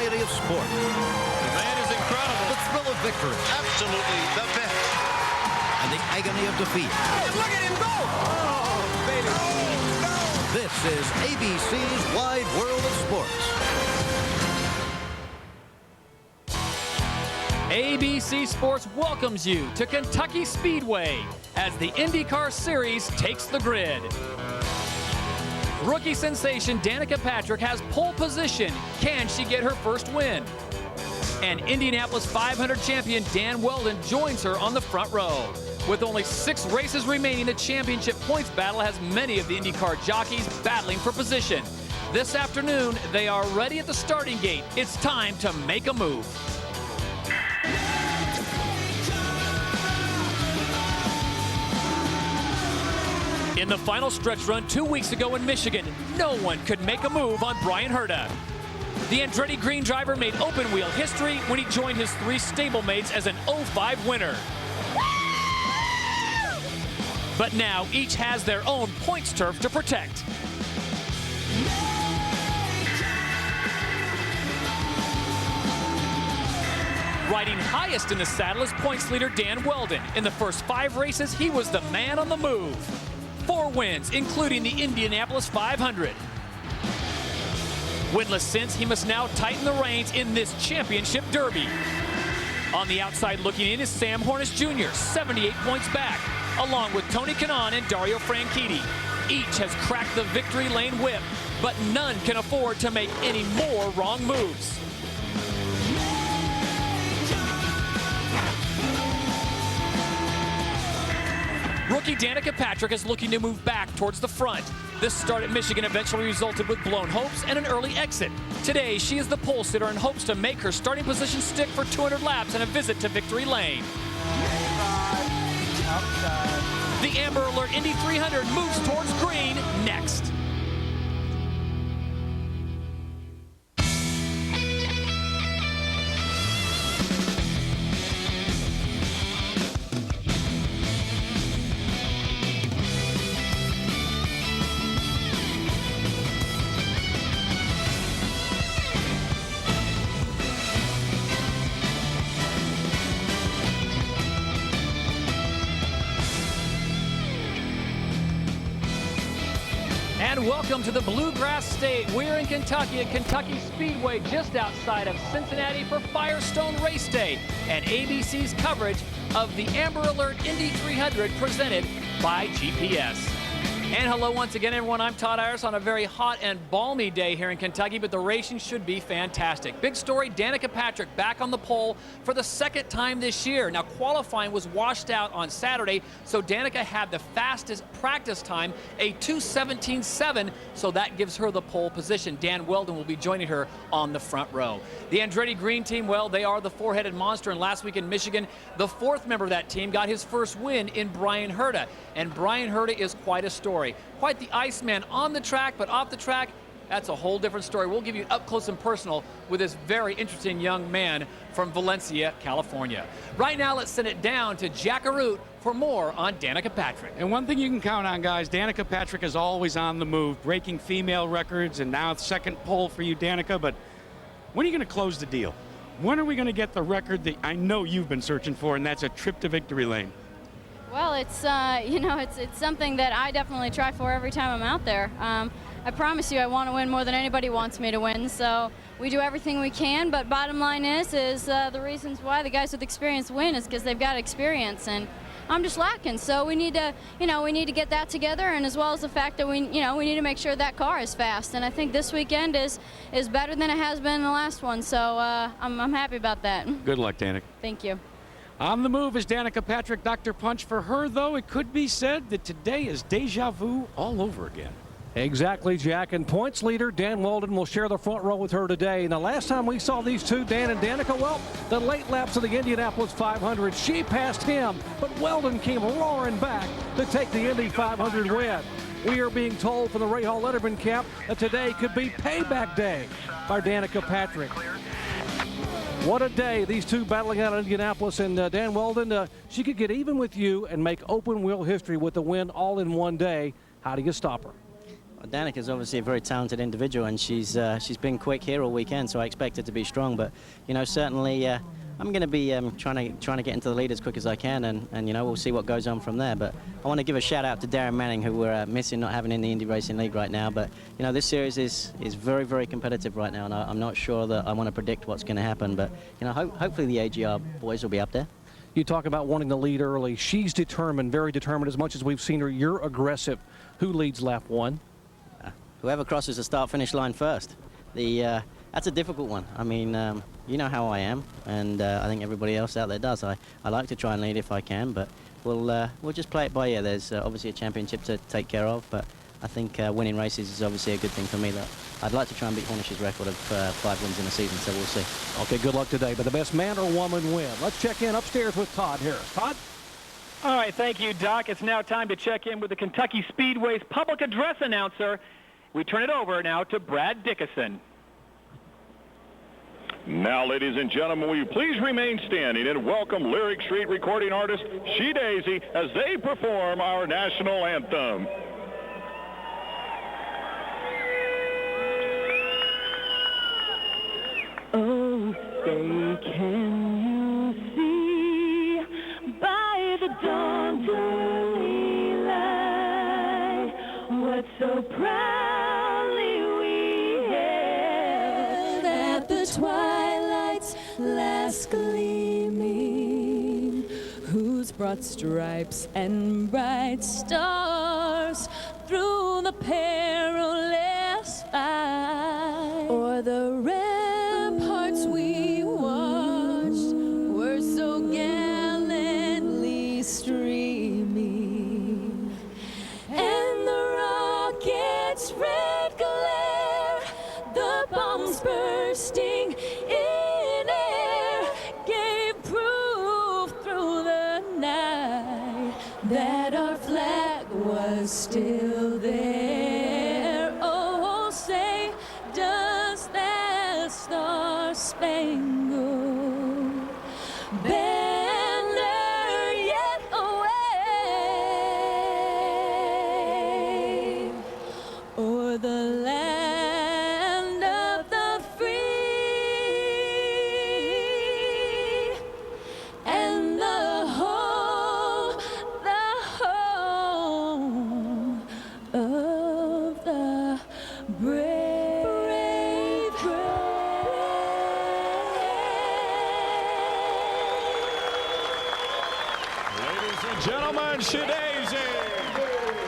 variety of sport. The man is incredible. The thrill of victory. Absolutely the best. And the agony of defeat. Look at him go! Oh, baby. Oh, no. This is ABC's Wide World of Sports. ABC Sports welcomes you to Kentucky Speedway as the IndyCar Series takes the grid. Rookie sensation Danica Patrick has pole position. Can she get her first win? And Indianapolis 500 champion Dan Weldon joins her on the front row. With only 6 races remaining, the championship points battle has many of the IndyCar jockeys battling for position. This afternoon, they are ready at the starting gate. It's time to make a move. In the final stretch run 2 weeks ago in Michigan, no one could make a move on Bryan Herta. The Andretti Green driver made open wheel history when he joined his 3 stablemates as an 05 winner. But now each has their own points turf to protect. Riding highest in the saddle is points leader Dan Weldon. In the first 5 races, he was the man on the move. 4 wins, including the Indianapolis 500. Winless since, he must now tighten the reins in this championship derby. On the outside looking in is Sam Hornish Jr., 78 points back, along with Tony Kanaan and Dario Franchitti. Each has cracked the victory lane whip, but none can afford to make any more wrong moves. Rookie Danica Patrick is looking to move back towards the front. This start at Michigan eventually resulted with blown hopes and an early exit. Today, she is the pole sitter and hopes to make her starting position stick for 200 laps and a visit to victory lane. The Amber Alert Indy 300 moves towards green next. And welcome to the Bluegrass State. We're in Kentucky at Kentucky Speedway, just outside of Cincinnati for Firestone Race Day and ABC's coverage of the Amber Alert Indy 300 presented by GPS. And hello once again, everyone. I'm Todd Ayers on a very hot and balmy day here in Kentucky, but the racing should be fantastic. Big story, Danica Patrick back on the pole for the 2nd time this year. Now, qualifying was washed out on Saturday, so Danica had the fastest practice time, a 2:17.7, so that gives her the pole position. Dan Weldon will be joining her on the front row. The Andretti Green team, well, they are the 4-headed monster, and last week in Michigan, the 4th member of that team got his first win in Bryan Herta, and Bryan Herta is quite a story. Quite the Iceman on the track, but off the track, that's a whole different story. We'll give you up close and personal with this very interesting young man from Valencia, California. Right now, let's send it down to Jack Arute for more on Danica Patrick. And one thing you can count on, guys, Danica Patrick is always on the move, breaking female records, and now 2nd pole for you, Danica. But when are you going to close the deal? When are we going to get the record that I know you've been searching for, and that's a trip to victory lane? Well, it's it's something that I definitely try for every time I'm out there. I promise you I want to win more than anybody wants me to win, so we do everything we can, but bottom line is the reasons why the guys with experience win is because they've got experience, and I'm just lacking. So we need to, we need to get that together, and as well as the fact that we need to make sure that car is fast, and I think this weekend is better than it has been in the last one, so I'm happy about that. Good luck, Danica. Thank you. On the move is Danica Patrick. Dr. Punch for her, though, it could be said that today is deja vu all over again. Exactly, Jack. And points leader Dan Weldon will share the front row with her today. And the last time we saw these two, Dan and Danica, well, the late laps of the Indianapolis 500, she passed him, but Weldon came roaring back to take the Indy 500 win. We are being told from the Ray Hall Letterman camp that today could be payback day by Danica Patrick. What a day, these two battling out in Indianapolis, and Dan Weldon, she could get even with you and make open wheel history with the win all in one day. How do you stop her? Danica's obviously a very talented individual, and she's been quick here all weekend, so I expect her to be strong. But certainly I'm going to be trying to get into the lead as quick as I can, and we'll see what goes on from there. But I want to give a shout out to Darren Manning, who we're missing not having in the Indy Racing League right now. But this series is very, very competitive right now, and I'm not sure that I want to predict what's going to happen. But hopefully the AGR boys will be up there. You talk about wanting to lead early. She's determined, very determined, as much as we've seen her. You're aggressive. Who leads lap 1? Whoever crosses the start-finish line first. That's a difficult one. I mean, you know how I am, and I think everybody else out there does. I like to try and lead if I can, but we'll just play it by ear. There's obviously a championship to take care of, but I think winning races is obviously a good thing for me. That I'd like to try and beat Hornish's record of 5 wins in a season, so we'll see. Okay, good luck today, but the best man or woman win. Let's check in upstairs with Todd Harris. Todd? All right, thank you, Doc. It's now time to check in with the Kentucky Speedway's public address announcer. We turn it over now to Brad Dickinson. Now, ladies and gentlemen, will you please remain standing and welcome Lyric Street recording artist She Daisy as they perform our national anthem. Oh, say can you see by the dawn's early light what so proudly we hailed at the twilight's last gleaming, whose broad stripes and bright stars through the perilous fight o'er the ramparts we watched were so gallantly streaming, and the rocket's red glare, the bombs bursting in air, gave proof through the night that our flag was still there. Oh, say, does that star-spangled banner yet wave o'er the land of the free and the home of the brave, Ladies and gentlemen, She Daisy.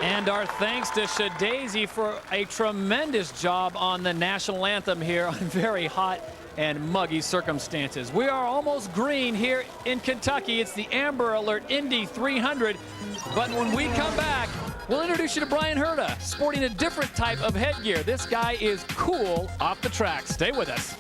And our thanks to She Daisy for a tremendous job on the national anthem here on very hot and muggy circumstances. We are almost green here in Kentucky. It's the Amber Alert Indy 300. But when we come back, we'll introduce you to Brian Herta, sporting a different type of headgear. This guy is cool off the track. Stay with us.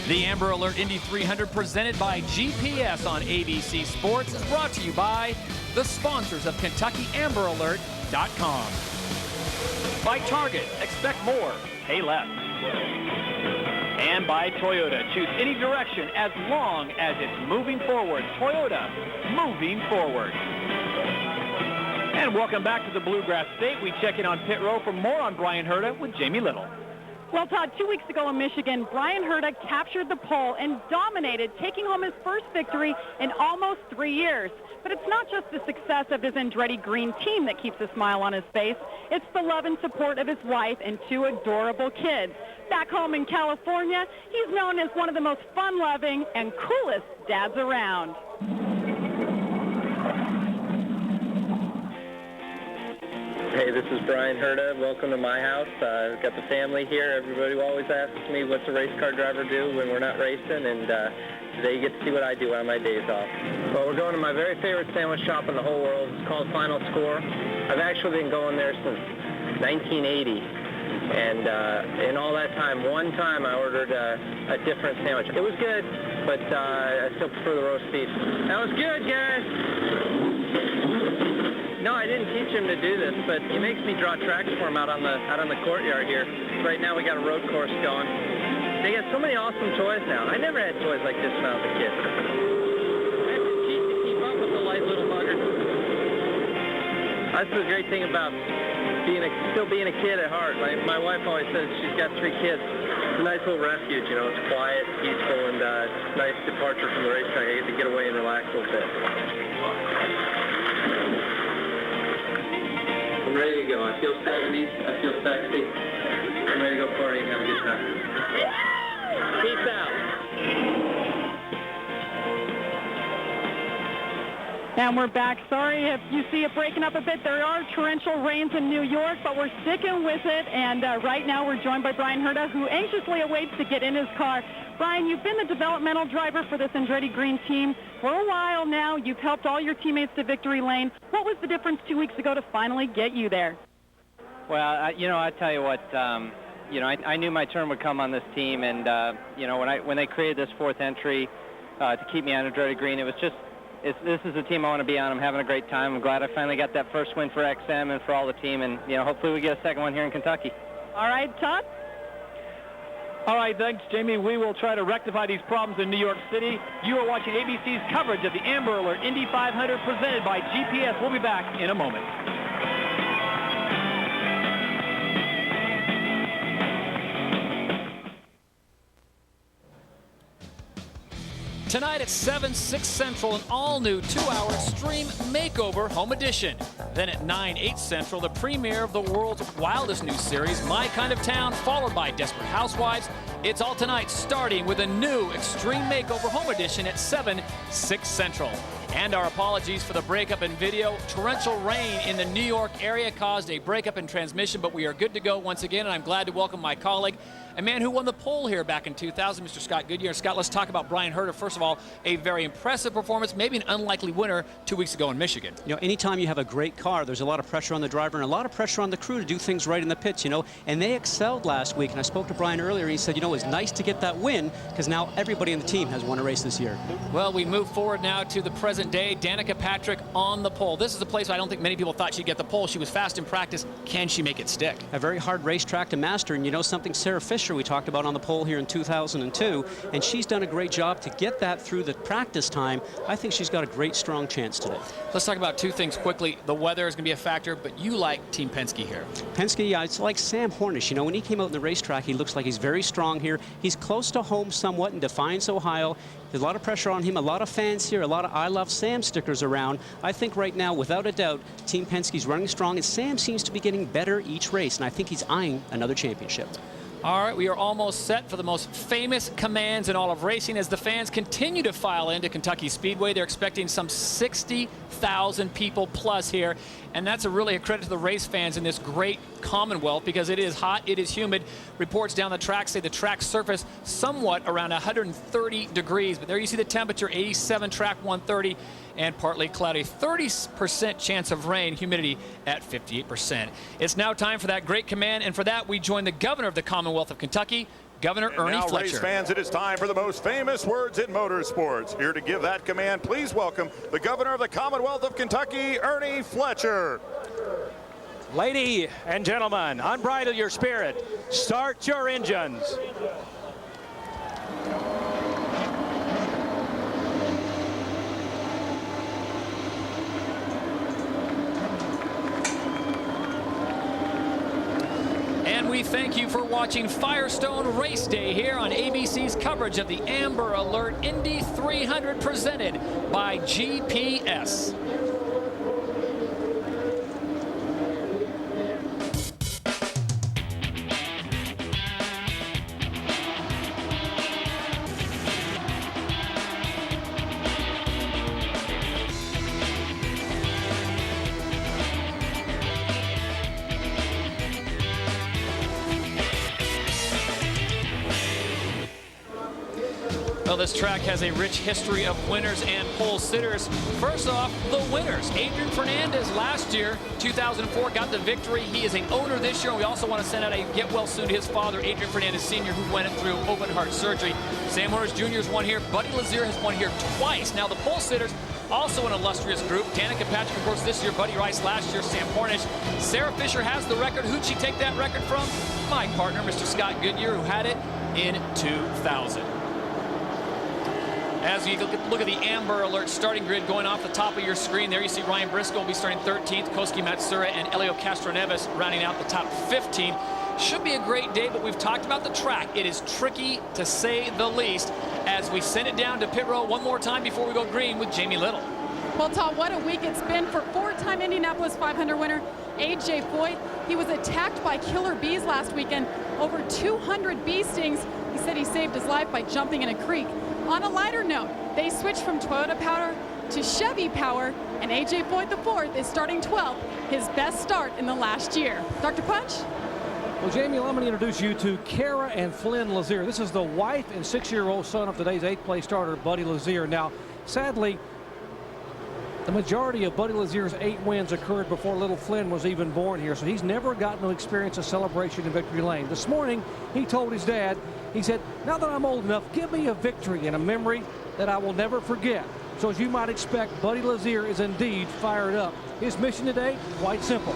The Amber Alert Indy 300, presented by GPS on ABC Sports, is brought to you by the sponsors of KentuckyAmberAlert.com. By Target, expect more, pay less. And by Toyota, choose any direction as long as it's moving forward. Toyota, moving forward. And welcome back to the Bluegrass State. We check in on pit row for more on Brian Herta with Jamie Little. Well, Todd, 2 weeks ago in Michigan, Brian Herta captured the pole and dominated, taking home his first victory in almost 3 years. But it's not just the success of his Andretti Green team that keeps a smile on his face. It's the love and support of his wife and 2 adorable kids. Back home in California, he's known as one of the most fun-loving and coolest dads around. Hey, this is Brian Herta. Welcome to my house. I've got the family here. Everybody always asks me what's a race car driver do when we're not racing, and today you get to see what I do on my days off. Well, we're going to my very favorite sandwich shop in the whole world. It's called Final Score. I've actually been going there since 1980, and in all that time, one time I ordered a different sandwich. It was good, but I still prefer the roast beef. That was good, guys. No, I didn't teach him to do this, but he makes me draw tracks for him out on the courtyard here. Right now we got a road course going. They got so many awesome toys now. I never had toys like this when I was a kid. I have to cheat to keep up with the light little buggers. That's the great thing about still being a kid at heart. My wife always says she's got 3 kids. It's a nice little refuge, you know. It's quiet, peaceful, and it's a nice departure from the racetrack. I get to get away and relax a little bit. I'm ready to go. I feel 70s. I feel sexy. I'm ready to go party and have a good time. Peace out. And we're back. Sorry if you see it breaking up a bit. There are torrential rains in New York, but we're sticking with it. And right now we're joined by Brian Herta, who anxiously awaits to get in his car. Brian, you've been the developmental driver for this Andretti Green team for a while now. You've helped all your teammates to victory lane. What was the difference 2 weeks ago to finally get you there? Well, I tell you what, I knew my turn would come on this team. And, when they created this 4th entry to keep me on Andretti Green, it was just, this is the team I want to be on. I'm having a great time. I'm glad I finally got that first win for XM and for all the team. And, hopefully we get a second one here in Kentucky. All right, Todd? All right, thanks, Jamie. We will try to rectify these problems in New York City. You are watching ABC's coverage of the Amber Alert Indy 500 presented by GPS. We'll be back in a moment. Tonight at 7, 6 Central, an all-new 2-hour Extreme Makeover Home Edition. Then at 9, 8 Central, the premiere of the world's wildest new series, My Kind of Town, followed by Desperate Housewives. It's all tonight, starting with a new Extreme Makeover Home Edition at 7, 6 Central. And our apologies for the breakup in video. Torrential rain in the New York area caused a breakup in transmission, but we are good to go once again, and I'm glad to welcome my colleague, a man who won the pole here back in 2000, Mr. Scott Goodyear. Scott, let's talk about Brian Herta. First of all, a very impressive performance, maybe an unlikely winner 2 weeks ago in Michigan. Anytime you have a great car, there's a lot of pressure on the driver and a lot of pressure on the crew to do things right in the pits, and they excelled last week. And I spoke to Brian earlier, and he said, it's nice to get that win because now everybody in the team has won a race this year. Well, we move forward now to the present day. Danica Patrick on the pole. This is a place I don't think many people thought she'd get the pole. She was fast in practice. Can she make it stick? A very hard racetrack to master, and something Sarah Fisher we talked about on the pole here in 2002, and she's done a great job to get that through the practice time. I think she's got a great, strong chance today. Let's talk about 2 things quickly. The weather is going to be a factor, but you like Team Penske here. Penske, it's like Sam Hornish. When he came out in the racetrack, he looks like he's very strong here. He's close to home somewhat in Defiance, Ohio. There's a lot of pressure on him, a lot of fans here, a lot of I Love Sam stickers around. I think right now, without a doubt, Team Penske's running strong, and Sam seems to be getting better each race, and I think he's eyeing another championship. All right, we are almost set for the most famous commands in all of racing as the fans continue to file into Kentucky Speedway. They're expecting some 60,000 people plus here, and that's really a credit to the race fans in this great Commonwealth because it is hot, it is humid. Reports down the track say the track surface somewhat around 130 degrees, but there you see the temperature, 87, track 130. And partly cloudy, 30% chance of rain, humidity at 58%. It's now time for that great command, and for that we join the governor of the Commonwealth of Kentucky, Governor Ernie Fletcher. Now, race fans, it is time for the most famous words in motorsports. Here to give that command, please welcome the governor of the Commonwealth of Kentucky, Ernie Fletcher. Ladies and gentlemen, unbridle your spirit. Start your engines. And we thank you for watching Firestone Race Day here on ABC's coverage of the Amber Alert Indy 300 presented by GPS. Well, this track has a rich history of winners and pole sitters. First off, the winners. Adrian Fernandez last year, 2004, got the victory. He is an owner this year. And we also want to send out a get well soon to his father, Adrian Fernandez Sr., who went through open heart surgery. Sam Morris Jr. has won here. Buddy Lazier has won here twice. Now, the pole sitters, also an illustrious group. Danica Patrick, of course, this year. Buddy Rice last year. Sam Hornish. Sarah Fisher has the record. Who'd she take that record from? My partner, Mr. Scott Goodyear, who had it in 2000. As you look at the Amber Alert starting grid going off the top of your screen, there you see Ryan Briscoe will be starting 13th, Koski Matsura and Elio Castroneves rounding out the top 15. Should be a great day, but we've talked about the track. It is tricky, to say the least, as we send it down to pit row one more time before we go green with Jamie Little. Well, Todd, what a week it's been for four-time Indianapolis 500 winner A.J. Foyt. He was attacked by killer bees last weekend. Over 200 bee stings. He said he saved his life by jumping in a creek. On a lighter note, they switched from Toyota power to Chevy power, and A.J. Foyt IV is starting 12th, his best start in the last year. Dr. Punch? Well, Jamie, let me introduce you to Kara and Flynn Lazier. This is the wife and 6-year-old son of today's 8th-place starter, Buddy Lazier. Now, sadly, the majority of Buddy Lazier's 8 wins occurred before little Flynn was even born here, so he's never gotten to experience a celebration in victory lane. This morning, he told his dad, he said, now that I'm old enough, give me a victory and a memory that I will never forget. So as you might expect, Buddy Lazier is indeed fired up. His mission today, quite simple.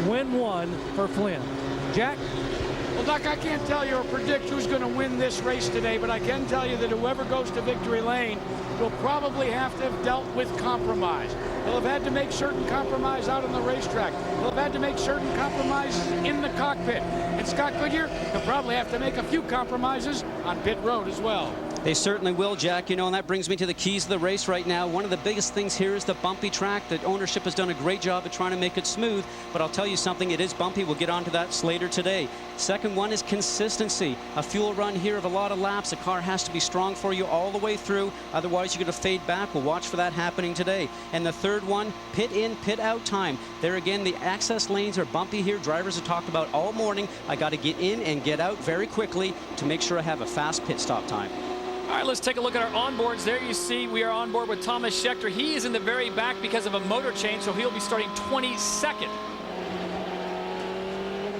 Win one for Flynn. Jack? Well, Doc, I can't tell you or predict who's going to win this race today, but I can tell you that whoever goes to victory lane will probably have to have dealt with compromise. They'll have had to make certain compromise out on the racetrack. They'll have had to make certain compromises in the cockpit. And Scott Goodyear will probably have to make a few compromises on pit road as well. They certainly will, Jack. You know, and that brings me to the keys of the race right now. One of the biggest things here is the bumpy track. The ownership has done a great job of trying to make it smooth, but I'll tell you something, it is bumpy. We'll get onto that later today. Second one is consistency. A fuel run here of a lot of laps. The car has to be strong for you all the way through. Otherwise, you're going to fade back. We'll watch for that happening today. And the third one, pit in, pit out time. There again, the access lanes are bumpy here. Drivers have talked about all morning. I got to get in and get out very quickly to make sure I have a fast pit stop time. All right, let's take a look at our onboards. There you see we are on board with Thomas Schechter. He is in the very back because of a motor change, so he'll be starting 22nd.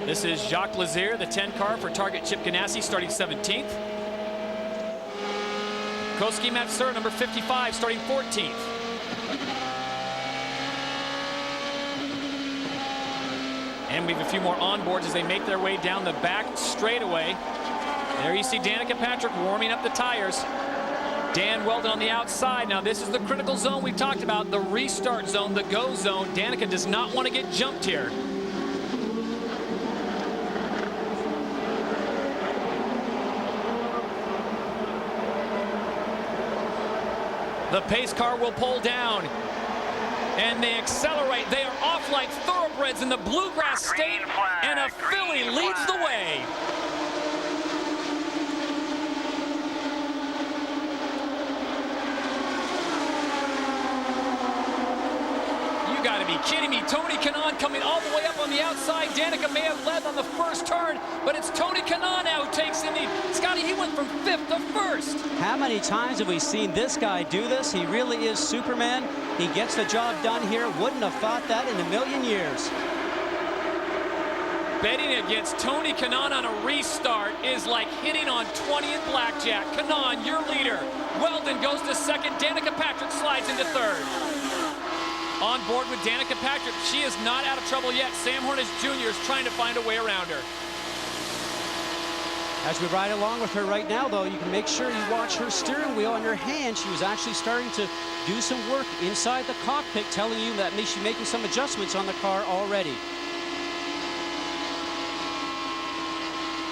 This is Jacques Lazier, the 10 car for Target Chip Ganassi, starting 17th. Koski Matsura, number 55, starting 14th. And we have a few more onboards as they make their way down the back straightaway. There you see Danica Patrick warming up the tires. Dan Weldon on the outside. Now this is the critical zone we talked about, the restart zone, the go zone. Danica does not want to get jumped here. The pace car will pull down. And they accelerate. They are off like thoroughbreds in the bluegrass state. And a filly leads the way. You got to be kidding me. Tony Kanaan coming all the way up on the outside. Danica may have led on the first turn, but it's Tony Kanaan now who takes in the... Scotty, he went from 5th to 1st. How many times have we seen this guy do this? He really is Superman. He gets the job done here. Wouldn't have thought that in a million years. Betting against Tony Kanaan on a restart is like hitting on 20 in blackjack. Kanaan, your leader. Weldon goes to 2nd. Danica Patrick slides into 3rd. On board with Danica Patrick. She is not out of trouble yet. Sam Hornish Jr. is trying to find a way around her. As we ride along with her right now, though, you can make sure you watch her steering wheel and her hand. She was actually starting to do some work inside the cockpit, telling you that she's making some adjustments on the car already.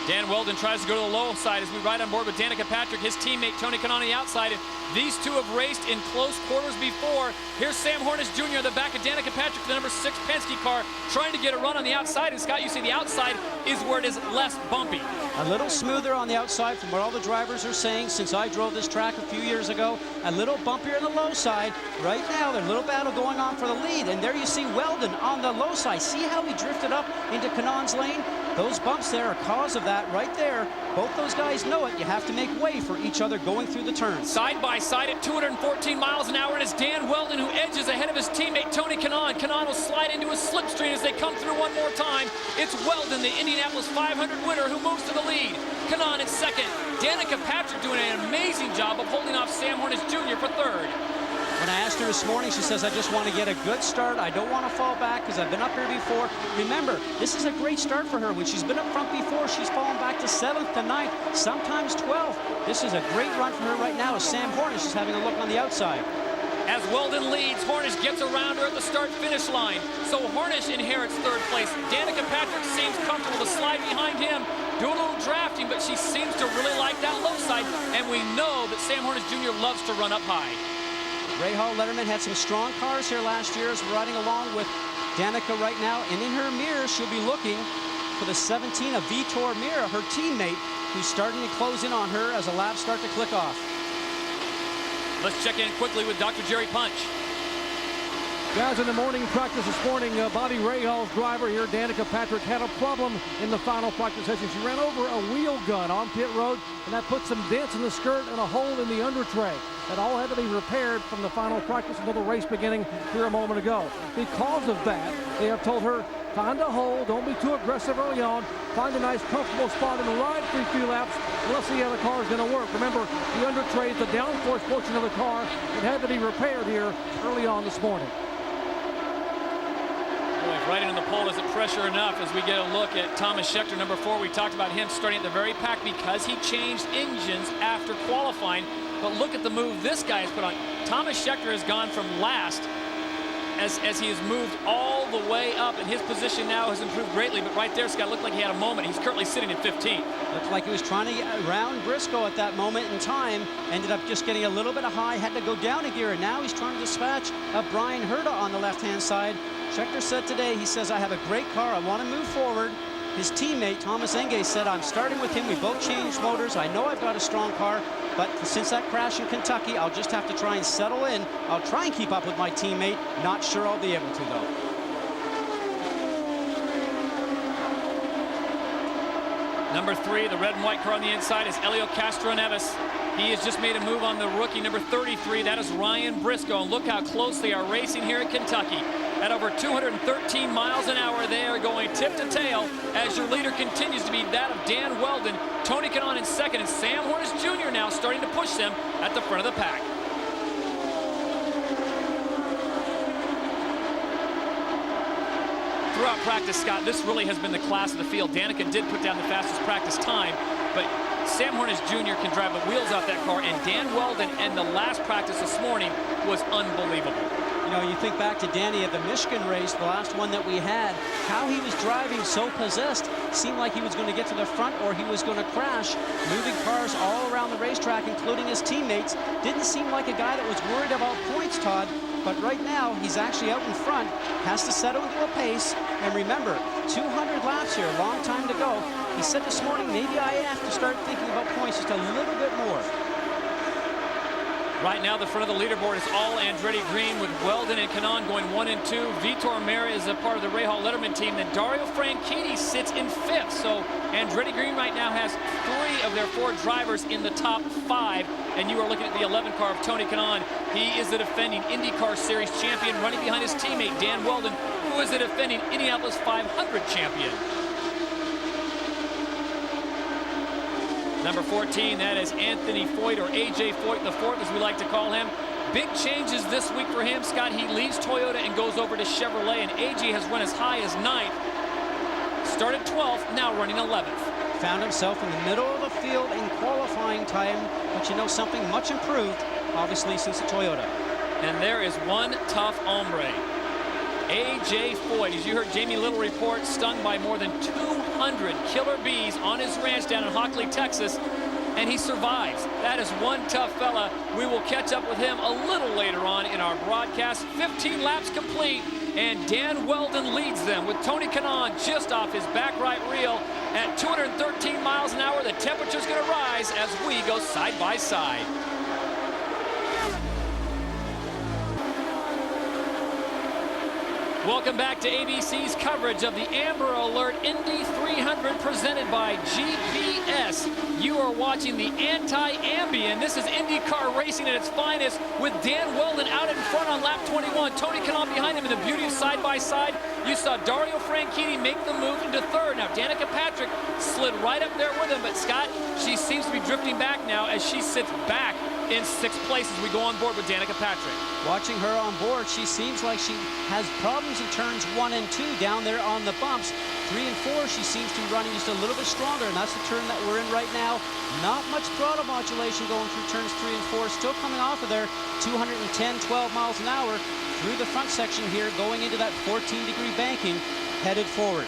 Dan Weldon tries to go to the low side as we ride on board with Danica Patrick, his teammate Tony Kanaan on the outside. And these two have raced in close quarters before. Here's Sam Hornish Jr. at the back of Danica Patrick, the number 6 Penske car, trying to get a run on the outside. And Scott, you see the outside is where it is less bumpy. A little smoother on the outside from what all the drivers are saying since I drove this track a few years ago. A little bumpier on the low side. Right now, there's a little battle going on for the lead. And there you see Weldon on the low side. See how he drifted up into Kanaan's lane? Those bumps there are cause of that right there. Both those guys know it. You have to make way for each other going through the turns. Side by side at 214 miles an hour, and it's Dan Weldon who edges ahead of his teammate Tony Kanaan. Kanaan will slide into a slipstream as they come through one more time. It's Weldon, the Indianapolis 500 winner, who moves to the lead. Kanaan in 2nd. Danica Patrick doing an amazing job of holding off Sam Hornish Jr. for 3rd. When I asked her this morning, she says, I just want to get a good start. I don't want to fall back because I've been up here before. Remember, this is a great start for her. When she's been up front before, she's fallen back to 7th to 9th, sometimes 12th. This is a great run for her right now as Sam Hornish is having a look on the outside. As Weldon leads, Hornish gets around her at the start-finish line. So Hornish inherits 3rd place. Danica Patrick seems comfortable to slide behind him, do a little drafting, but she seems to really like that low side. And we know that Sam Hornish Jr. loves to run up high. Rahal Letterman had some strong cars here last year as we're riding along with Danica right now. And in her mirror, she'll be looking for the 17 of Vitor Meira, her teammate, who's starting to close in on her as the laps start to click off. Let's check in quickly with Dr. Jerry Punch. Guys, in the morning practice this morning, Bobby Rahal's driver here, Danica Patrick, had a problem in the final practice session. She ran over a wheel gun on pit road, and that put some dents in the skirt and a hole in the under tray. That all had to be repaired from the final practice until the race beginning here a moment ago. Because of that, they have told her, find a hole, don't be too aggressive early on, find a nice comfortable spot and ride through 3 laps, and let's see how the car is going to work. Remember, the under tray is the downforce portion of the car. It had to be repaired here early on this morning. Right into the pole. Is it pressure enough as we get a look at Thomas Scheckter, number 4? We talked about him starting at the very pack because he changed engines after qualifying. But look at the move this guy has put on. Thomas Scheckter has gone from last as he has moved all the way up, and his position now has improved greatly. But right there, Scott, looked like he had a moment. He's currently sitting at 15. Looked like he was trying to get around Briscoe at that moment in time. Ended up just getting a little bit high, had to go down a gear, and now he's trying to dispatch Brian Herta on the left-hand side. Scheckter said today, he says, I have a great car. I want to move forward. His teammate, Thomas Enge, said, I'm starting with him. We both changed motors. I know I've got a strong car, but since that crash in Kentucky, I'll just have to try and settle in. I'll try and keep up with my teammate. Not sure I'll be able to, though. Number 3, the red and white car on the inside is Elio Castroneves. He has just made a move on the rookie, number 33. That is Ryan Briscoe. And look how close they are racing here at Kentucky. At over 213 miles an hour, they are going tip to tail as your leader continues to be that of Dan Weldon. Tony Kanaan in second, and Sam Hornish Jr. now starting to push them at the front of the pack. Throughout practice, Scott, this really has been the class of the field. Danica did put down the fastest practice time, but Sam Hornish Jr. can drive the wheels off that car, and Dan Weldon and the last practice this morning was unbelievable. You know, you think back to Danny at the Michigan race, the last one that we had, how he was driving so possessed. Seemed like he was going to get to the front or he was going to crash, moving cars all around the racetrack, including his teammates. Didn't seem like a guy that was worried about points, Todd, but right now he's actually out in front, has to settle into a pace. And remember, 200 laps here, a long time to go. He said this morning, maybe I have to start thinking about points just a little bit more. Right now, the front of the leaderboard is all Andretti Green with Weldon and Kanaan going 1 and 2. Vitor Meira is a part of the Rahal Letterman team. Then Dario Franchitti sits in 5th. So Andretti Green right now has 3 of their 4 drivers in the top 5. And you are looking at the 11 car of Tony Kanaan. He is the defending IndyCar Series champion, running behind his teammate Dan Weldon, who is the defending Indianapolis 500 champion. Number 14, that is Anthony Foyt, or A.J. Foyt the fourth, as we like to call him. Big changes this week for him, Scott. He leaves Toyota and goes over to Chevrolet, and A.J. has run as high as 9th. Started 12th, now running 11th. Found himself in the middle of the field in qualifying time, but you know something much improved, obviously, since the Toyota. And there is one tough hombre. A.J. Foyt, as you heard Jamie Little report, stung by more than 200 killer bees on his ranch down in Hockley, Texas, and he survives. That is one tough fella. We will catch up with him a little later on in our broadcast. 15 laps complete, and Dan Weldon leads them with Tony Kanaan just off his back right reel. At 213 miles an hour, the temperature's going to rise as we go side by side. Welcome back to ABC's coverage of the Amber Alert Indy 300 presented by GPS. You are watching the anti-Ambien. This is IndyCar racing at its finest with Dan Weldon out in front on lap 21. Tony Kanaan behind him in the beauty of side-by-side. You saw Dario Franchitti make the move into third. Now Danica Patrick slid right up there with him, but Scott, she seems to be drifting back now as she sits back in 6th place as we go on board with Danica Patrick. Watching her on board, she seems like she has problems in turns 1 and 2 down there on the bumps. 3 and 4, she seems to be running just a little bit stronger, and that's the turn that we're in right now. Not much throttle modulation going through turns 3 and 4. Still coming off of there, 210, 12 miles an hour through the front section here, going into that 14-degree banking, headed forward.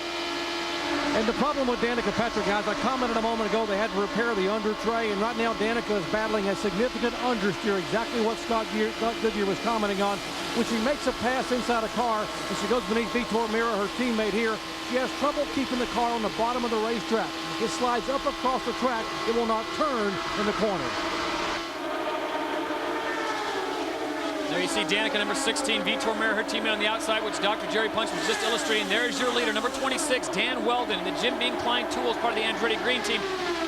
And the problem with Danica Patrick, guys, I commented a moment ago, they had to repair the under tray, and right now Danica is battling a significant understeer, exactly what Scott Goodyear was commenting on. When she makes a pass inside a car and she goes beneath Vitor Mira, her teammate here, she has trouble keeping the car on the bottom of the racetrack. It slides up across the track. It will not turn in the corner. There you see Danica, number 16, Vitor Mira, her teammate on the outside, which Dr. Jerry Punch was just illustrating. There's your leader, number 26, Dan Weldon, the Jim Beam Klein Tools, part of the Andretti Green Team.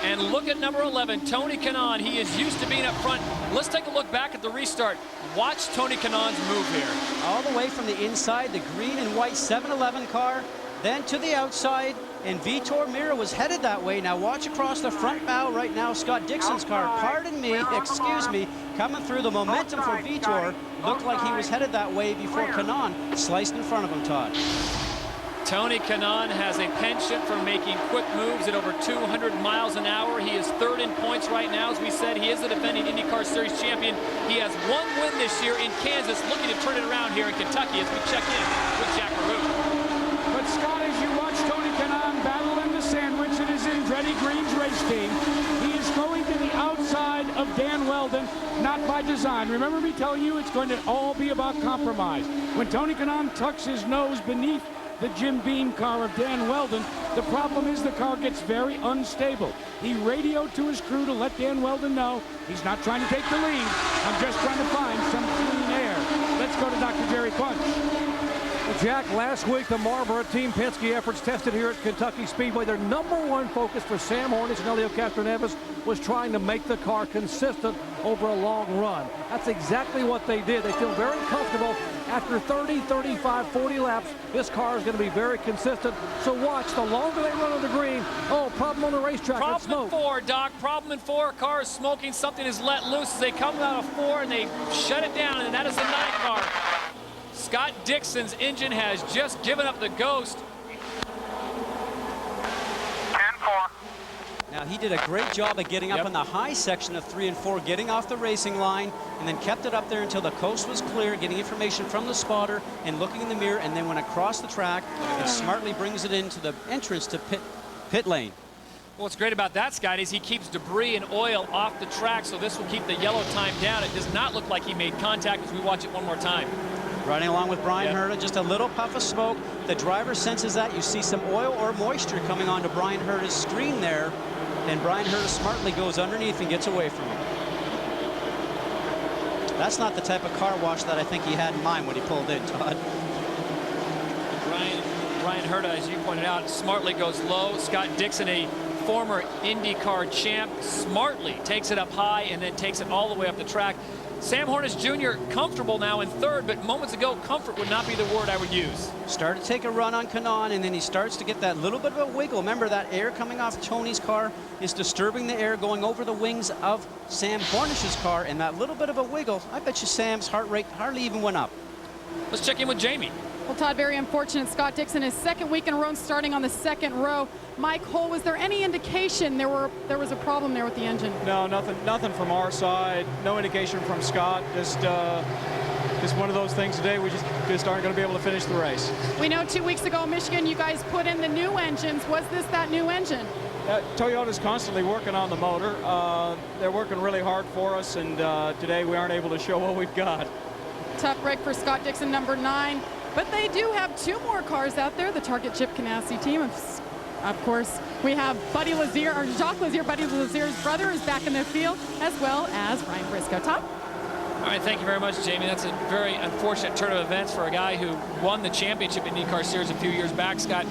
And look at number 11, Tony Kanaan. He is used to being up front. Let's take a look back at the restart. Watch Tony Kanaan's move here. All the way from the inside, the green and white 7-Eleven car, then to the outside, and Vitor Mira was headed that way. Now watch across the front bow right now, Scott Dixon's car, pardon me, excuse me, coming through. The momentum for Vitor looked like he was headed that way before Kanaan sliced in front of him, Todd. Tony Kanaan has a penchant for making quick moves at over 200 miles an hour. He is 3rd in points right now. As we said, he is the defending IndyCar Series champion. He has 1 win this year in Kansas, looking to turn it around here in Kentucky as we check in with Jack LaRue. But Scott, as you watch Tony Kanaan battle in the sandwich in his Andretti Green's race team, he is going to the outside of Dan Weldon, not by design. Remember me telling you it's going to all be about compromise. When Tony Kanaan tucks his nose beneath the Jim Beam car of Dan Weldon, the problem is the car gets very unstable. He radioed to his crew to let Dan Weldon know he's not trying to take the lead. I'm just trying to find some clean air. Let's go to Dr. Jerry Punch. Well, Jack, last week the Marlboro Team Penske efforts tested here at Kentucky Speedway. Their #1 focus for Sam Hornish and Helio Castroneves was trying to make the car consistent over a long run. That's exactly what they did. They feel very comfortable. After 30, 35, 40 laps, this car is going to be very consistent. So watch, the longer they run on the green, problem on the racetrack. Problem in 4, Doc. Problem in 4. Car is smoking. Something is let loose as they come out of 4 and they shut it down, and that is the 9 car. Scott Dixon's engine has just given up the ghost. 10-4. Now he did a great job of getting up in the high section of 3 and 4, getting off the racing line, and then kept it up there until the coast was clear, getting information from the spotter and looking in the mirror, and then went across the track and smartly brings it into the entrance to pit lane. Well, what's great about that, Scott, is he keeps debris and oil off the track, so this will keep the yellow time down. It does not look like he made contact as we watch it one more time. Riding along with Brian Herta, just a little puff of smoke. The driver senses that. You see some oil or moisture coming onto Brian Herta's screen there, and Brian Herta smartly goes underneath and gets away from him. That's not the type of car wash that I think he had in mind when he pulled in, Todd. Brian Herta, as you pointed out, smartly goes low. Scott Dixon, a former IndyCar champ, smartly takes it up high and then takes it all the way up the track. Sam Hornish Jr. comfortable now in 3rd, but moments ago, comfort would not be the word I would use. Started to take a run on Kanaan, and then he starts to get that little bit of a wiggle. Remember, that air coming off Tony's car is disturbing the air going over the wings of Sam Hornish's car, and that little bit of a wiggle, I bet you Sam's heart rate hardly even went up. Let's check in with Jamie. Well, Todd, very unfortunate. Scott Dixon, his 2nd week in a row, starting on the 2nd row. Mike Hull, was there any indication there was a problem there with the engine? No, nothing from our side. No indication from Scott. Just one of those things today. We just aren't going to be able to finish the race. We know 2 weeks ago in Michigan, you guys put in the new engines. Was this that new engine? Toyota's constantly working on the motor. They're working really hard for us, and today we aren't able to show what we've got. Tough break for Scott Dixon, number 9. But they do have 2 more cars out there, the Target Chip Ganassi team. Of course, we have Buddy Lazier, or Jacques Lazier, Buddy Lazier's brother, is back in the field, as well as Ryan Briscoe. Top. All right, thank you very much, Jamie. That's a very unfortunate turn of events for a guy who won the championship in IndyCar Series a few years back. Scott,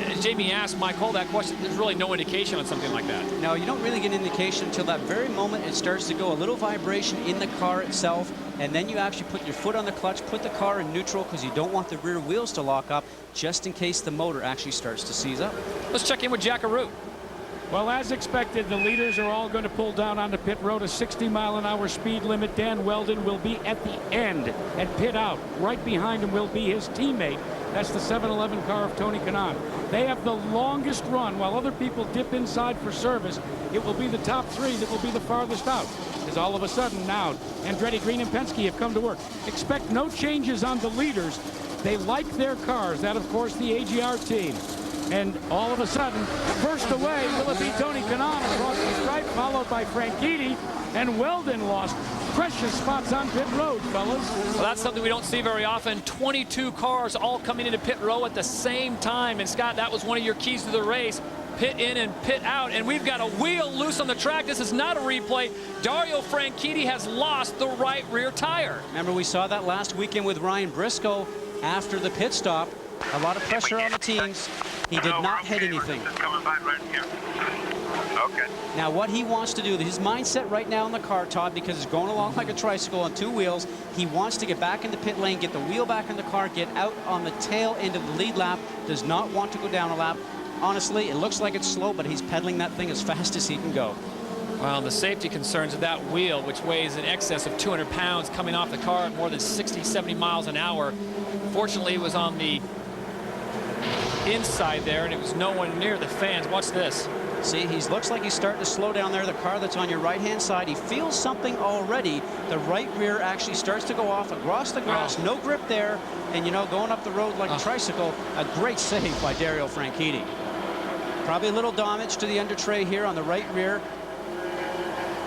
as Jamie asked Mike Cole that question, there's really no indication on something like that. No, you don't really get an indication until that very moment it starts to go a little vibration in the car itself, and then you actually put your foot on the clutch, put the car in neutral because you don't want the rear wheels to lock up just in case the motor actually starts to seize up. Let's check in with Jack Arute. Well, as expected, the leaders are all going to pull down onto pit road. A 60-mile-an-hour speed limit. Dan Weldon will be at the end and pit out. Right behind him will be his teammate. That's the 7-Eleven car of Tony Kanaan. They have the longest run. While other people dip inside for service, it will be the top three that will be the farthest out. Because all of a sudden now, Andretti Green and Penske have come to work. Expect no changes on the leaders. They like their cars. That, of course, the AGR team. And all of a sudden, first away, will it be Tony Kanaan across the stripe, followed by Franchitti, and Weldon lost precious spots on pit road, fellas. Well, that's something we don't see very often. 22 cars all coming into pit row at the same time. And Scott, that was one of your keys to the race. Pit in and pit out, and we've got a wheel loose on the track. This is not a replay. Dario Franchitti has lost the right rear tire. Remember, we saw that last weekend with Ryan Briscoe after the pit stop. A lot of pressure on the teams. He did not hit anything. Okay. Now, what he wants to do, his mindset right now in the car, Todd, because it's going along like a tricycle on two wheels, he wants to get back in the pit lane, get the wheel back in the car, get out on the tail end of the lead lap, does not want to go down a lap. Honestly, it looks like it's slow, but he's pedaling that thing as fast as he can go. Well, the safety concerns of that wheel, which weighs in excess of 200 pounds, coming off the car at more than 60, 70 miles an hour. Fortunately, it was on the inside there, and it was no one near the fans. Watch this. See, he looks like he's starting to slow down there. The car that's on your right-hand side, he feels something already. The right rear actually starts to go off across the grass. No grip there, and, you know, going up the road like a tricycle. A great save by Dario Franchitti. Probably a little damage to the under tray here on the right rear.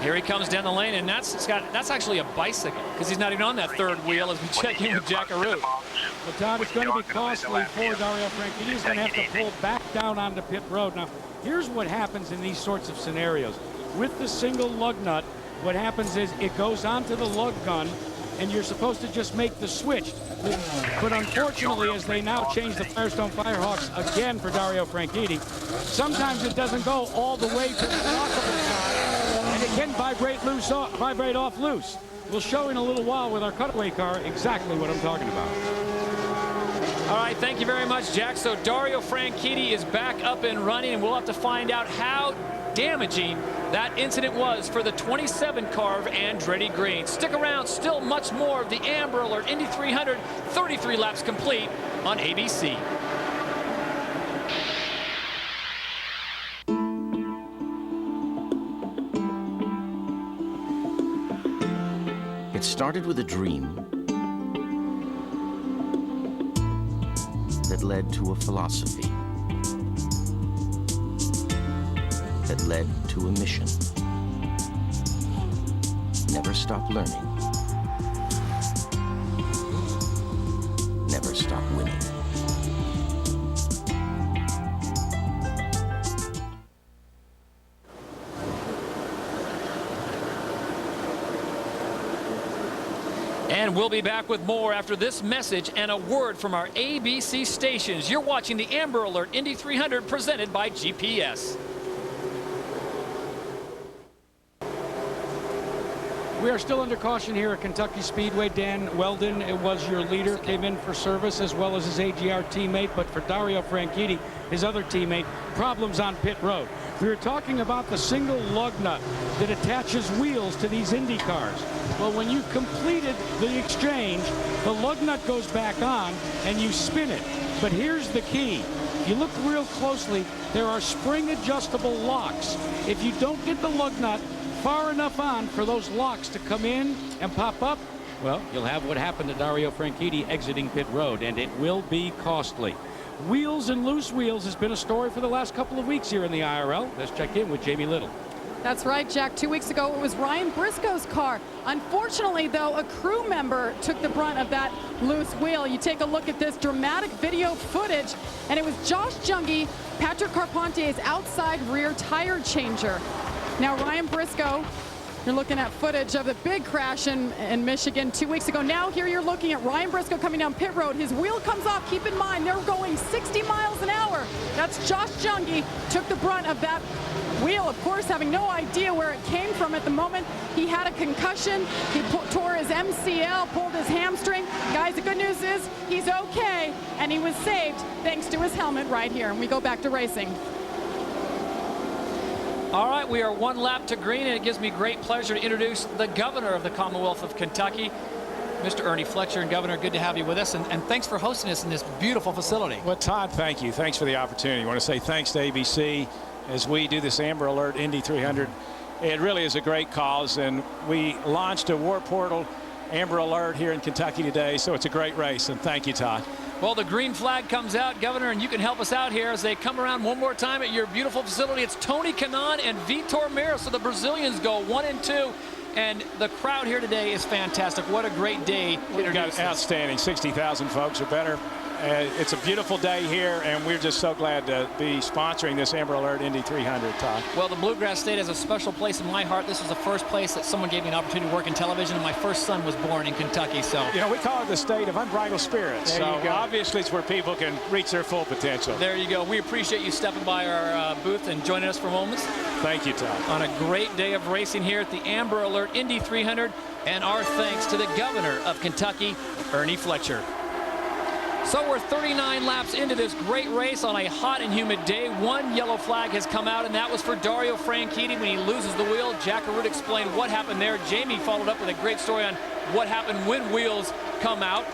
Here he comes down the lane, and that's actually a bicycle, because he's not even on that third wheel as we check in with Jack Arute. Well, Todd, it's going to be costly for Dario Franchitti. He's going to have to pull back down onto pit road. Now, here's what happens in these sorts of scenarios. With the single lug nut, what happens is it goes onto the lug gun, and you're supposed to just make the switch. But unfortunately, as they now change the Firestone Firehawks again for Dario Franchitti, sometimes it doesn't go all the way to the lockable side, and it can vibrate off loose. We'll show in a little while with our cutaway car exactly what I'm talking about. All right, thank you very much, Jack. So Dario Franchitti is back up and running, and we'll have to find out how damaging that incident was for the 27 car of Andretti Green. Stick around, still much more of the Amber Alert Indy 300, 33 laps complete on ABC. It started with a dream that led to a philosophy that led to a mission. Never stop learning. Never stop winning. And we'll be back with more after this message and a word from our ABC stations. You're watching the Amber Alert Indy 300 presented by GPS. We are still under caution here at Kentucky Speedway. Dan Weldon, it was your leader, came in for service as well as his AGR teammate. But for Dario Franchitti, his other teammate, problems on pit road. We were talking about the single lug nut that attaches wheels to these Indy cars. Well, when you completed the exchange, the lug nut goes back on and you spin it. But here's the key. If you look real closely, there are spring adjustable locks. If you don't get the lug nut far enough on for those locks to come in and pop up, well, you'll have what happened to Dario Franchitti exiting pit road, and it will be costly. Wheels and loose wheels has been a story for the last couple of weeks here in the IRL. Let's check in with Jamie Little. That's right, Jack. 2 weeks ago, it was Ryan Briscoe's car. Unfortunately, though, a crew member took the brunt of that loose wheel. You take a look at this dramatic video footage, and it was Josh Junge, Patrick Carpentier's outside rear tire changer. Now, Ryan Briscoe You're looking at footage of the big crash in Michigan 2 weeks ago. Now here you're looking at Ryan Briscoe coming down pit road. His wheel comes off. Keep in mind, they're going 60 miles an hour. That's Josh Junge took the brunt of that wheel, of course, having no idea where it came from at the moment. He had a concussion. He tore his MCL, pulled his hamstring. Guys, the good news is he's okay, and he was saved thanks to his helmet right here. And we go back to racing. All right, we are 1 lap to green, and it gives me great pleasure to introduce the governor of the Commonwealth of Kentucky, Mr. Ernie Fletcher. And Governor, good to have you with us, and thanks for hosting us in this beautiful facility. Well, Todd, thank you. Thanks for the opportunity. I want to say thanks to ABC as we do this Amber Alert Indy 300. It really is a great cause, and we launched a War Portal Amber Alert here in Kentucky today, so it's a great race, and thank you, Todd. Well, the green flag comes out, Governor, and you can help us out here as they come around one more time at your beautiful facility. It's Tony Kanaan and Vitor Meira, so the Brazilians go 1 and 2. And the crowd here today is fantastic. What a great day. We've got outstanding 60,000 folks or better. It's a beautiful day here, and we're just so glad to be sponsoring this Amber Alert Indy 300, Todd. Well, the Bluegrass State has a special place in my heart. This was the first place that someone gave me an opportunity to work in television, and my first son was born in Kentucky. So, you know, we call it the state of unbridled spirit. There you go. Obviously it's where people can reach their full potential. There you go. We appreciate you stepping by our booth and joining us for moments. Thank you, Todd. On a great day of racing here at the Amber Alert Indy 300, and our thanks to the governor of Kentucky, Ernie Fletcher. So we're 39 laps into this great race on a hot and humid day. 1 yellow flag has come out, and that was for Dario Franchitti when he loses the wheel. Jack Arute explained what happened there. Jamie followed up with a great story on what happened when wheels come out.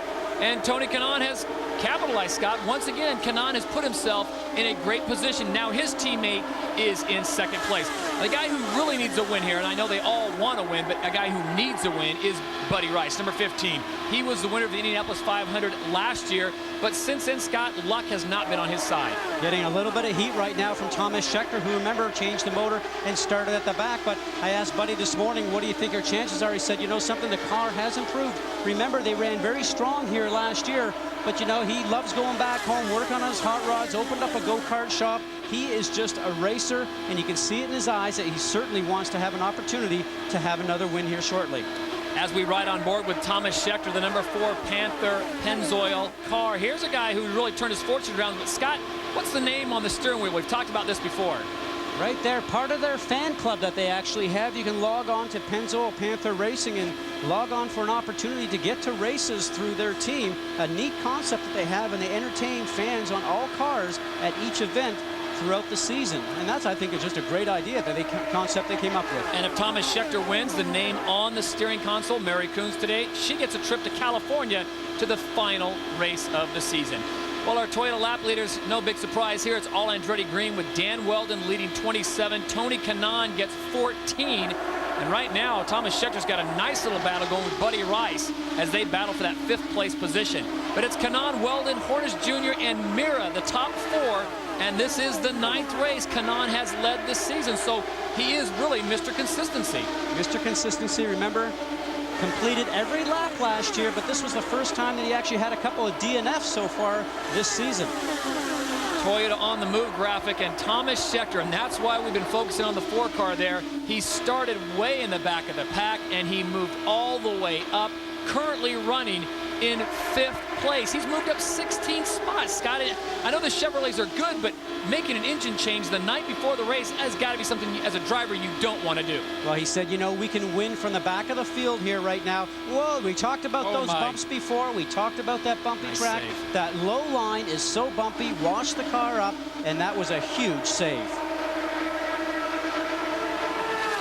And Tony Kanaan has capitalized, Scott. Once again, Kanaan has put himself in a great position. Now his teammate is in second place. The guy who really needs a win here, and I know they all want to win, but a guy who needs a win is Buddy Rice, number 15. He was the winner of the Indianapolis 500 last year, but since then, Scott, luck has not been on his side. Getting a little bit of heat right now from Thomas Scheckter, who, remember, changed the motor and started at the back. But I asked Buddy this morning, what do you think your chances are? He said, you know something, the car has improved. Remember, they ran very strong here last year, but, you know, he loves going back home, working on his hot rods, opened up a go-kart shop. He is just a racer, and you can see it in his eyes that he certainly wants to have an opportunity to have another win here shortly. As we ride on board with Thomas Scheckter, the number 4 Panther Pennzoil car. Here's a guy who really turned his fortune around. But Scott, what's the name on the steering wheel? We've talked about this before. Right there, part of their fan club that they actually have. You can log on to Pennzoil Panther Racing and log on for an opportunity to get to races through their team. A neat concept that they have, and they entertain fans on all cars at each event throughout the season. And that's, I think, is just a great idea, that concept they came up with. And if Thomas Scheckter wins, the name on the steering console, Mary Coons today, she gets a trip to California to the final race of the season. Well, our Toyota lap leaders, no big surprise here. It's all Andretti Green with Dan Weldon leading 27. Tony Kanaan gets 14. And right now, Thomas Schecter's got a nice little battle going with Buddy Rice as they battle for that 5th place position. But it's Kanaan, Weldon, Hornish Jr., and Meira, the top 4. And this is the 9th race Kanaan has led this season. So he is really Mr. Consistency. Mr. Consistency, remember, completed every lap last year, but this was the first time that he actually had a couple of DNFs so far this season. Toyota on the move graphic, and Thomas Scheckter, and that's why we've been focusing on the 4 car there. He started way in the back of the pack, and he moved all the way up, currently running in 5th place. He's moved up 16 spots, Scott. I know the Chevrolets are good, but making an engine change the night before the race has got to be something as a driver you don't want to do. Well, he said, you know, we can win from the back of the field here right now. Whoa, we talked about those bumps before. We talked about that bumpy track. Save. That low line is so bumpy. Wash the car up, and that was a huge save.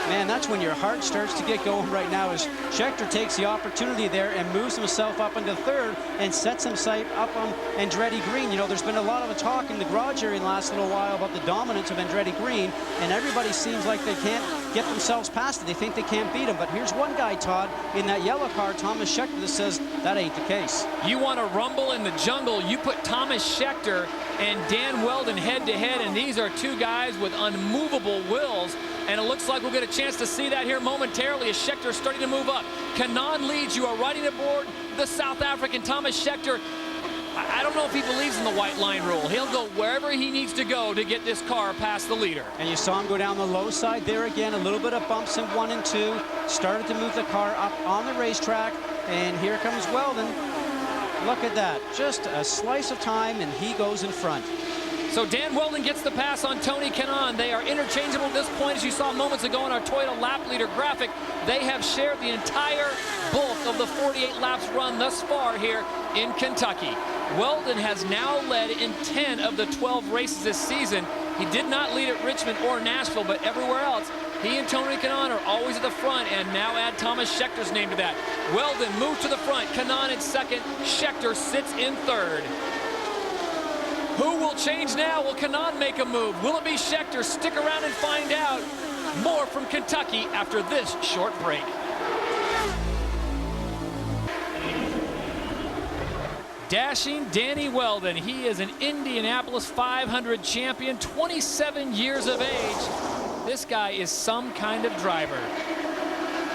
Man, that's when your heart starts to get going right now, as Scheckter takes the opportunity there and moves himself up into 3rd and sets himself up on Andretti Green. You know, there's been a lot of talk in the garage area in the last little while about the dominance of Andretti Green, and everybody seems like they can't get themselves past it. They think they can't beat him. But here's one guy, Todd, in that yellow car, Thomas Scheckter, that says that ain't the case. You want to rumble in the jungle, you put Thomas Scheckter and Dan Weldon head-to-head, and these are 2 guys with unmovable wills. And it looks like we'll get a chance to see that here momentarily as Scheckter is starting to move up. Kanaan leads. You are riding aboard the South African Thomas Scheckter. I don't know if he believes in the white line rule. He'll go wherever he needs to go to get this car past the leader. And you saw him go down the low side there again, a little bit of bumps in 1 and 2. Started to move the car up on the racetrack, and here comes Weldon. Look at that, just a slice of time, and he goes in front. So Dan Weldon gets the pass on Tony Kanaan. They are interchangeable at this point. As you saw moments ago in our Toyota lap leader graphic, they have shared the entire bulk of the 48 laps run thus far here in Kentucky. Weldon has now led in 10 of the 12 races this season. He did not lead at Richmond or Nashville, but everywhere else, he and Tony Kanaan are always at the front, and now add Thomas Schechter's name to that. Weldon moves to the front, Kanaan in second, Schechter sits in third. Who will change now? Will Kanaan make a move? Will it be Schechter? Stick around and find out. More from Kentucky after this short break. Dashing Danny Weldon. He is an Indianapolis 500 champion, 27 years of age. This guy is some kind of driver.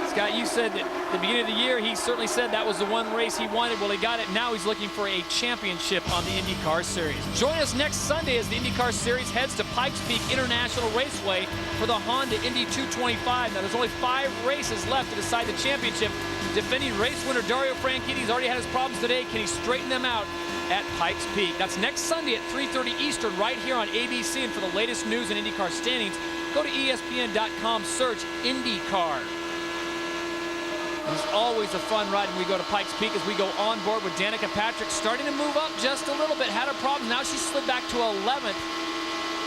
Scott, you said that at the beginning of the year, he certainly said that was the one race he wanted. Well, he got it. Now he's looking for a championship on the IndyCar Series. Join us next Sunday as the IndyCar Series heads to Pikes Peak International Raceway for the Honda Indy 225. Now, there's only 5 races left to decide the championship. Defending race winner Dario Franchitti's already had his problems today. Can he straighten them out at Pikes Peak? That's next Sunday at 3:30 Eastern right here on ABC. And for the latest news and IndyCar standings, go to ESPN.com, search IndyCar. It's always a fun ride when we go to Pikes Peak as we go on board with Danica Patrick starting to move up just a little bit. Had her problems. Now she slid back to 11th.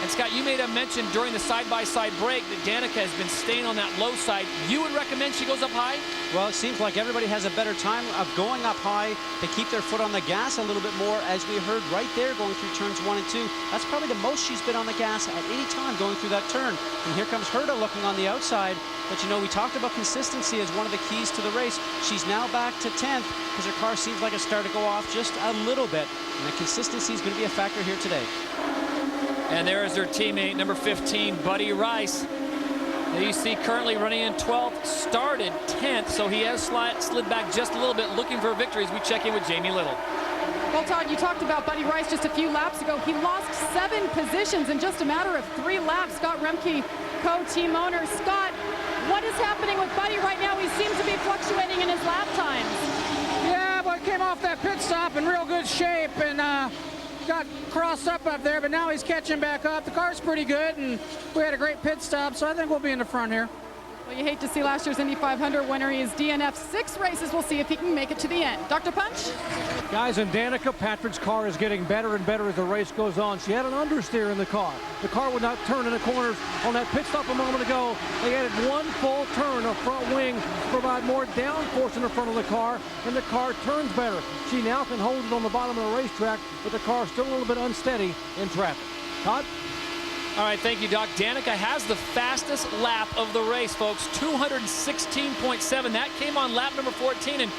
And Scott, you made a mention during the side-by-side break that Danica has been staying on that low side. You would recommend she goes up high? Well, it seems like everybody has a better time of going up high to keep their foot on the gas a little bit more, as we heard right there going through turns 1 and 2. That's probably the most she's been on the gas at any time going through that turn. And here comes Herta looking on the outside. But, you know, we talked about consistency as one of the keys to the race. She's now back to 10th because her car seems like it's starting to go off just a little bit. And the consistency is going to be a factor here today. And there is their teammate, number 15, Buddy Rice. You see currently running in 12th, started 10th, so he has slid back just a little bit, looking for a victory as we check in with Jamie Little. Well, Todd, you talked about Buddy Rice just a few laps ago. He lost 7 positions in just a matter of 3 laps. Scott Remke, co-team owner. Scott, what is happening with Buddy right now? He seems to be fluctuating in his lap times. Yeah, but came off that pit stop in real good shape and got crossed up there, but now he's catching back up. The car's pretty good, and we had a great pit stop, so I think we'll be in the front here. Well, you hate to see last year's Indy 500 winner. He is DNF 6 races. We'll see if he can make it to the end. Dr. Punch? Guys, and Danica Patrick's car is getting better and better as the race goes on. She had an understeer in the car. The car would not turn in the corners. On that pit stop a moment ago, they added 1 full turn of front wing to provide more downforce in the front of the car, and the car turns better. She now can hold it on the bottom of the racetrack, but the car is still a little bit unsteady in traffic. Todd? All right, thank you, Doc. Danica has the fastest lap of the race, folks, 216.7. That came on lap number 14, and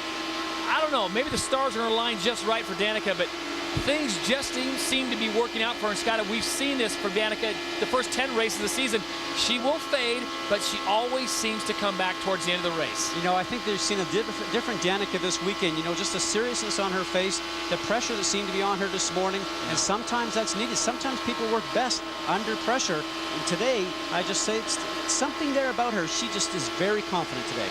I don't know, maybe the stars are going to align just right for Danica, but things just seem to be working out for her. And Scott, we've seen this for Danica the first 10 races of the season. She will fade, but she always seems to come back towards the end of the race. You know, I think they've seen a different Danica this weekend. You know, just the seriousness on her face, the pressure that seemed to be on her this morning, and sometimes that's needed. Sometimes people work best under pressure. And today, I just say it's something there about her. She just is very confident today.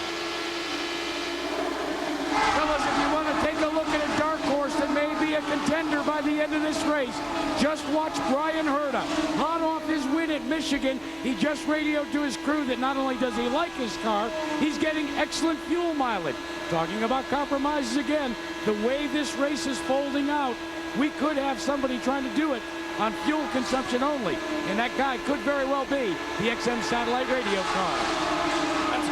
Fellas, if you want to take a look at a dark horse that may be a contender by the end of this race, just watch Brian Herta. Hot off his win at Michigan, he just radioed to his crew that not only does he like his car, he's getting excellent fuel mileage. Talking about compromises again, the way this race is folding out, we could have somebody trying to do it on fuel consumption only, and that guy could very well be the XM satellite radio car.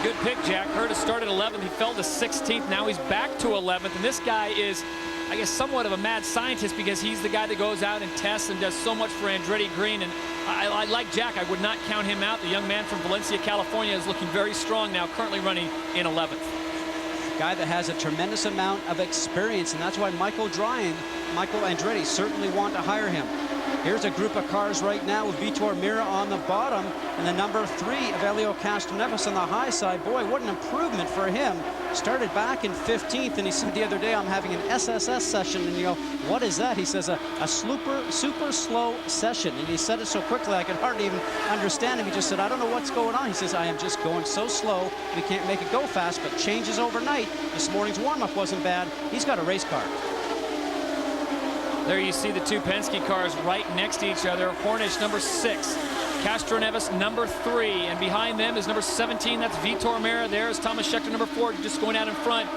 Good pick, Jack. Herta started 11th. He fell to 16th. Now he's back to 11th. And this guy is, I guess, somewhat of a mad scientist because he's the guy that goes out and tests and does so much for Andretti Green. And I like Jack. I would not count him out. The young man from Valencia, California is looking very strong now, currently running in 11th. Guy that has a tremendous amount of experience, and that's why Michael Andretti certainly want to hire him. Here's a group of cars right now with Vitor Meira on the bottom and the number 3 of Helio Castroneves on the high side. Boy, what an improvement for him. Started back in 15th, and he said the other day, I'm having an SSS session. And you go, what is that? He says a super slow session. And he said it so quickly I could hardly even understand him. He just said, I don't know what's going on. He says, I am just going so slow. We can't make it go fast, but changes overnight. This morning's warm-up wasn't bad. He's got a race car. There you see the two Penske cars right next to each other. Hornish, number 6. Castroneves, number 3. And behind them is number 17. That's Vitor Meira. There's Thomas Scheckter, number 4, just going out in front.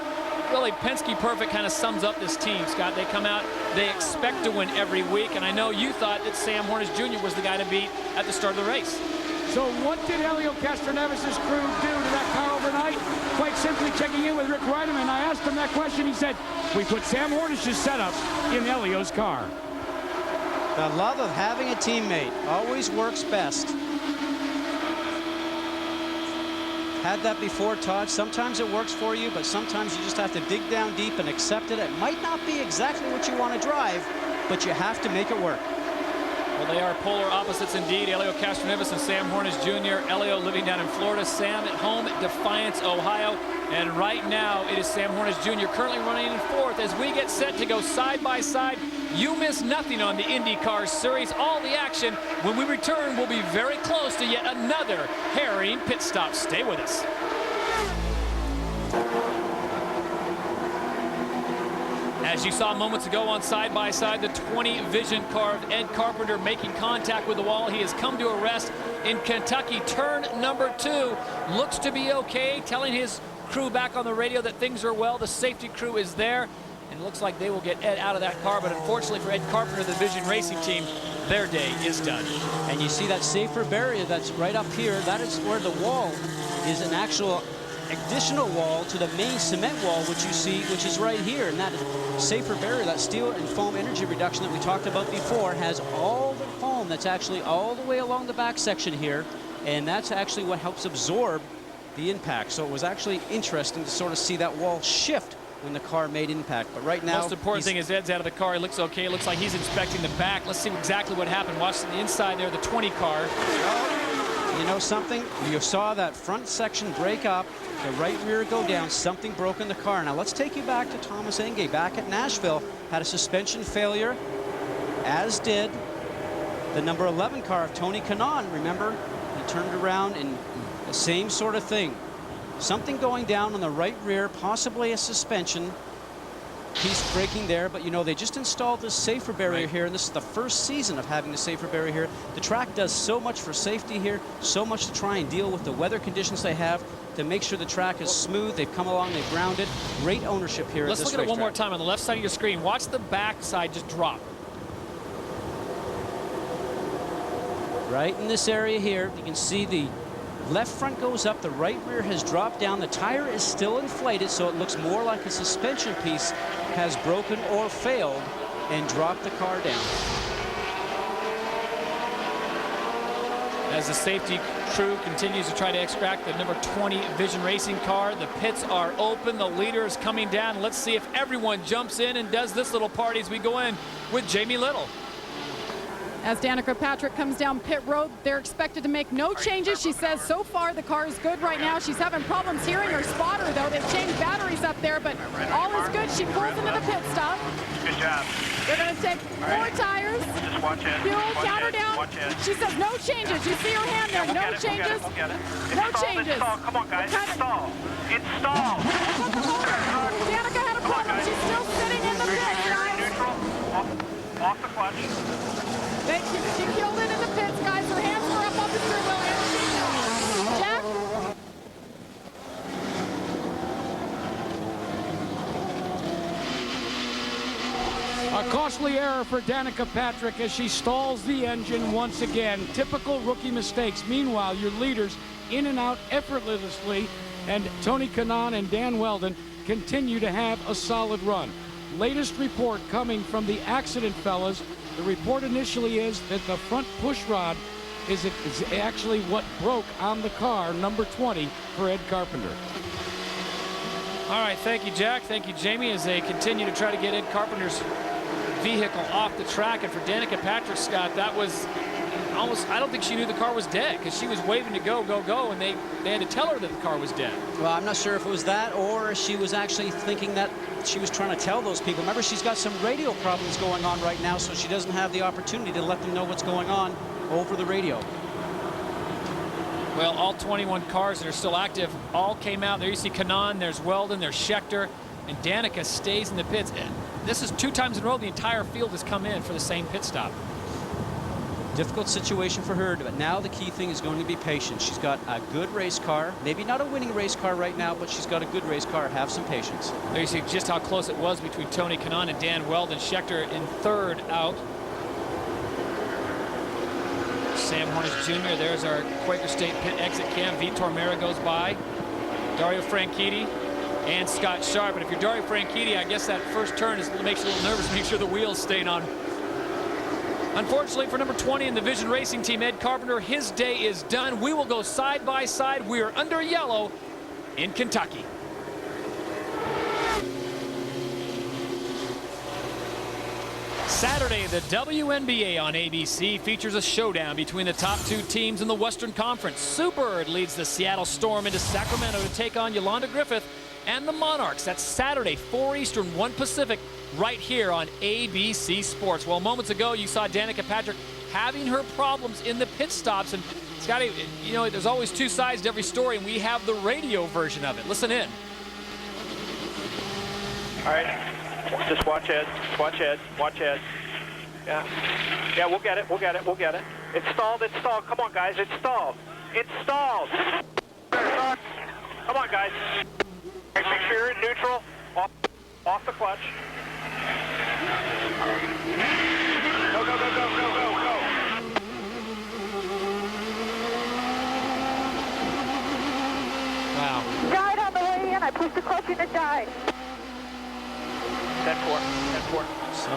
Really, Penske Perfect kind of sums up this team, Scott. They come out, they expect to win every week. And I know you thought that Sam Hornish Jr. was the guy to beat at the start of the race. So what did Helio Castroneves' crew do to that car overnight? Quite simply checking in with Rick Reideman. I asked him that question. He said, we put Sam Hornish's setup in Helio's car. The love of having a teammate always works best. Had that before, Todd. Sometimes it works for you, but sometimes you just have to dig down deep and accept it. It might not be exactly what you want to drive, but you have to make it work. Well, they are polar opposites indeed. Helio Castroneves and Sam Hornish Jr. Helio living down in Florida. Sam at home at Defiance, Ohio. And right now, it is Sam Hornish Jr. currently running in 4th as we get set to go side by side. You miss nothing on the IndyCar Series. All the action. When we return, we'll be very close to yet another harrowing pit stop. Stay with us. As you saw moments ago on side by side, the 20 Vision car of Ed Carpenter making contact with the wall. He has come to a rest in Kentucky. Turn number 2 looks to be okay, telling his crew back on the radio that things are well. The safety crew is there, and it looks like they will get Ed out of that car. But unfortunately for Ed Carpenter, the Vision Racing team, their day is done. And you see that safer barrier that's right up here. That is where the wall is an actual additional wall to the main cement wall, which you see, which is right here. And that safer barrier, that steel and foam energy reduction that we talked about before, has all the foam that's actually all the way along the back section here. And that's actually what helps absorb the impact. So it was actually interesting to sort of see that wall shift when the car made impact. But right now, most important thing is Ed's out of the car. He looks okay. It looks like he's inspecting the back. Let's see exactly what happened. Watch the inside there, the 20 car. You know something? You saw that front section break up, the right rear go down, something broke in the car. Now let's take you back to Thomas Enge back at Nashville. Had a suspension failure, as did the number 11 car of Tony Kanaan. Remember, he turned around and the same sort of thing. Something going down on the right rear, possibly a suspension piece breaking there, but you know, they just installed this safer barrier here, and this is the first season of having the safer barrier here. The track does so much for safety here, so much to try and deal with the weather conditions they have to make sure the track is smooth. They've come along, they've grounded. Great ownership here. Let's look at it one more time on the left side of your screen. Watch the back side just drop. Right in this area here, you can see the left front goes up, the right rear has dropped down, the tire is still inflated, so it looks more like a suspension piece has broken or failed and dropped the car down. As the safety crew continues to try to extract the number 20 Vision Racing car, the pits are open, the leader is coming down. Let's see if everyone jumps in and does this little party as we go in with Jamie Little. As Danica Patrick comes down pit road, they're expected to make no changes. She says so far the car is good right now. She's having problems hearing her spotter, though. They've changed batteries up there, but all is good. She pulls into the pit stop. Good job. They're going to take 4 tires. Just watch it. Fuel, counter it. down. Watch it. She says no changes. You see her hand there. No changes. No changes. Come on, guys. Install. Install. Danica had a problem. She's still sitting in the pit, guys. Neutral. Off the clutch. She killed it in the pits, guys. Her hands were up on the steering wheel. Jack? A costly error for Danica Patrick as she stalls the engine once again. Typical rookie mistakes. Meanwhile, your leaders in and out effortlessly, and Tony Kanaan and Dan Weldon continue to have a solid run. Latest report coming from the accident fellas. The report initially is that the front push rod is actually what broke on the car, number 20, for Ed Carpenter. All right, thank you, Jack. Thank you, Jamie, as they continue to try to get Ed Carpenter's vehicle off the track. And for Danica Patrick, Scott, that was almost, I don't think she knew the car was dead, because she was waving to go, go, go, and they had to tell her that the car was dead. Well, I'm not sure if it was that or she was actually thinking that she was trying to tell those people. Remember, she's got some radio problems going on right now, so she doesn't have the opportunity to let them know what's going on over the radio. Well, all 21 cars that are still active all came out. There you see Kanaan, there's Weldon, there's Schechter, and Danica stays in the pits. And this is 2 times in a row the entire field has come in for the same pit stop. Difficult situation for her, but now the key thing is going to be patience. She's got a good race car, maybe not a winning race car right now, but she's got a good race car. Have some patience. There you see just how close it was between Tony Kanaan and Dan Weldon. Schechter in 3rd out. Sam Hornish Jr. There's our Quaker State pit exit cam. Vitor Mera goes by. Dario Franchitti and Scott Sharp. And if you're Dario Franchitti, I guess that first turn makes you a little nervous. Make sure the wheels stayed on. Unfortunately for number 20 in the Vision Racing Team, Ed Carpenter, his day is done. We will go side by side. We are under yellow in Kentucky. Saturday, the WNBA on ABC features a showdown between the top 2 teams in the Western Conference. Super leads the Seattle Storm into Sacramento to take on Yolanda Griffith and the Monarchs. That's Saturday, 4 Eastern, 1 Pacific, right here on ABC Sports. Well, moments ago, you saw Danica Patrick having her problems in the pit stops. And Scotty, you know, there's always 2 sides to every story, and we have the radio version of it. Listen in. All right. Just watch Ed. Watch Ed. Watch Ed. Yeah. Yeah, we'll get it. We'll get it. We'll get it. It's stalled. It's stalled. Come on, guys. It's stalled. It's stalled. Come on, guys. Make sure you're in neutral. Off the clutch. Go, go, go, go, go, go, go. Wow. Died on the way in. I pushed the clutch in and died. 10-4. 10-4. So,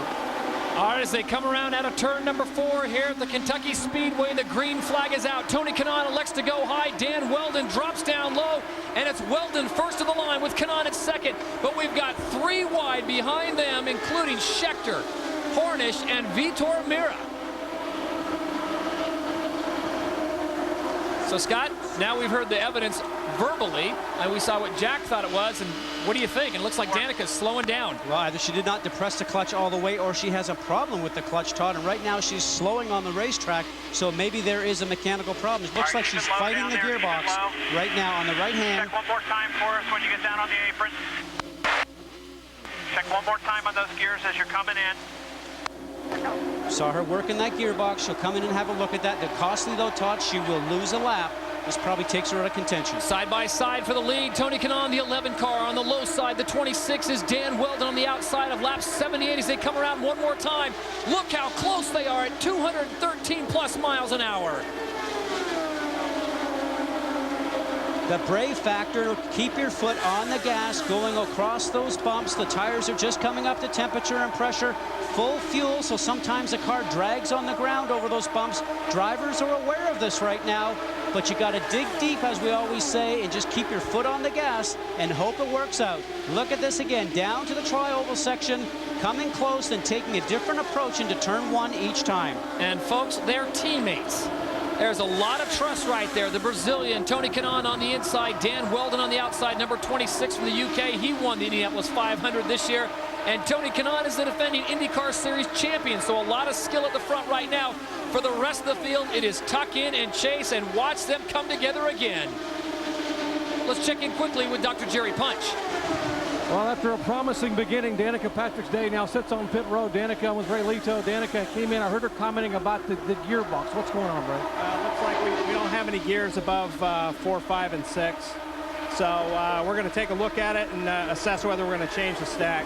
all right, as they come around out of turn number 4 here at the Kentucky Speedway, the green flag is out. Tony Kanaan elects to go high. Dan Weldon drops down low, and it's Weldon first of the line with Kanaan at second. But we've got 3 wide behind them, including Schechter, Hornish, and Vitor Mera. So, Scott, now we've heard the evidence verbally, and we saw what Jack thought it was. And what do you think? It looks like Danica's slowing down. Well, either she did not depress the clutch all the way, or she has a problem with the clutch, Todd. And right now she's slowing on the racetrack, so maybe there is a mechanical problem. It looks like she's fighting the gearbox right now on the right hand. Check one more time for us when you get down on the apron. Check one more time on those gears as you're coming in. Saw her working that gearbox. She'll come in and have a look at that. They're costly, though, Todd. She will lose a lap. This probably takes her out of contention. Side by side for the lead. Tony Kanaan, the 11 car. On the low side, the 26 is Dan Weldon on the outside of lap 78 as they come around one more time. Look how close they are at 213 plus miles an hour. The brave factor, keep your foot on the gas going across those bumps. The tires are just coming up to temperature and pressure. Full fuel, so sometimes the car drags on the ground over those bumps. Drivers are aware of this right now, but you got to dig deep, as we always say, and just keep your foot on the gas and hope it works out. Look at this again, down to the tri-oval section, coming close and taking a different approach into turn 1 each time. And folks, they're teammates. There's a lot of trust right there. The Brazilian, Tony Kanaan on the inside, Dan Weldon on the outside, number 26 from the UK. He won the Indianapolis 500 this year. And Tony Kanaan is the defending IndyCar Series champion. So a lot of skill at the front right now. For the rest of the field, it is tuck in and chase and watch them come together again. Let's check in quickly with Dr. Jerry Punch. Well, after a promising beginning, Danica Patrick's day now sits on pit road. Danica with Ray Lito. Danica came in. I heard her commenting about the gearbox. What's going on, Ray? Looks like we don't have any gears above 4, 5, and 6. So we're going to take a look at it and assess whether we're going to change the stack.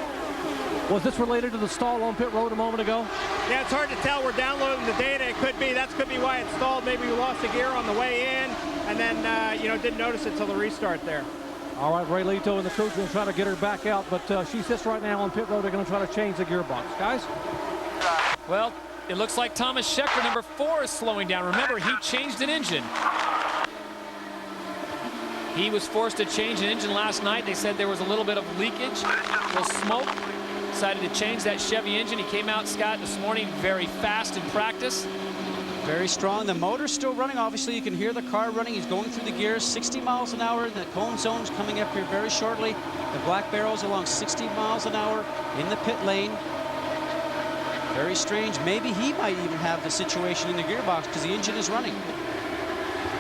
Was this related to the stall on pit road a moment ago? Yeah, it's hard to tell. We're downloading the data. It could be. That could be why it stalled. Maybe we lost a gear on the way in, and then didn't notice it till the restart there. All right, Ray Lito and the crew's going to try to get her back out, but she sits right now on pit road. They're going to try to change the gearbox. Guys? Well, it looks like Thomas Schechter, number 4, is slowing down. Remember, he changed an engine. He was forced to change an engine last night. They said there was a little bit of leakage, a little smoke. decided to change that Chevy engine. He came out, Scott, this morning very fast in practice. Very strong. The motor's still running. Obviously, you can hear the car running. He's going through the gears, 60 miles an hour. The cone zone's coming up here very shortly. The black barrel's along 60 miles an hour in the pit lane. Very strange. Maybe he might even have the situation in the gearbox because the engine is running.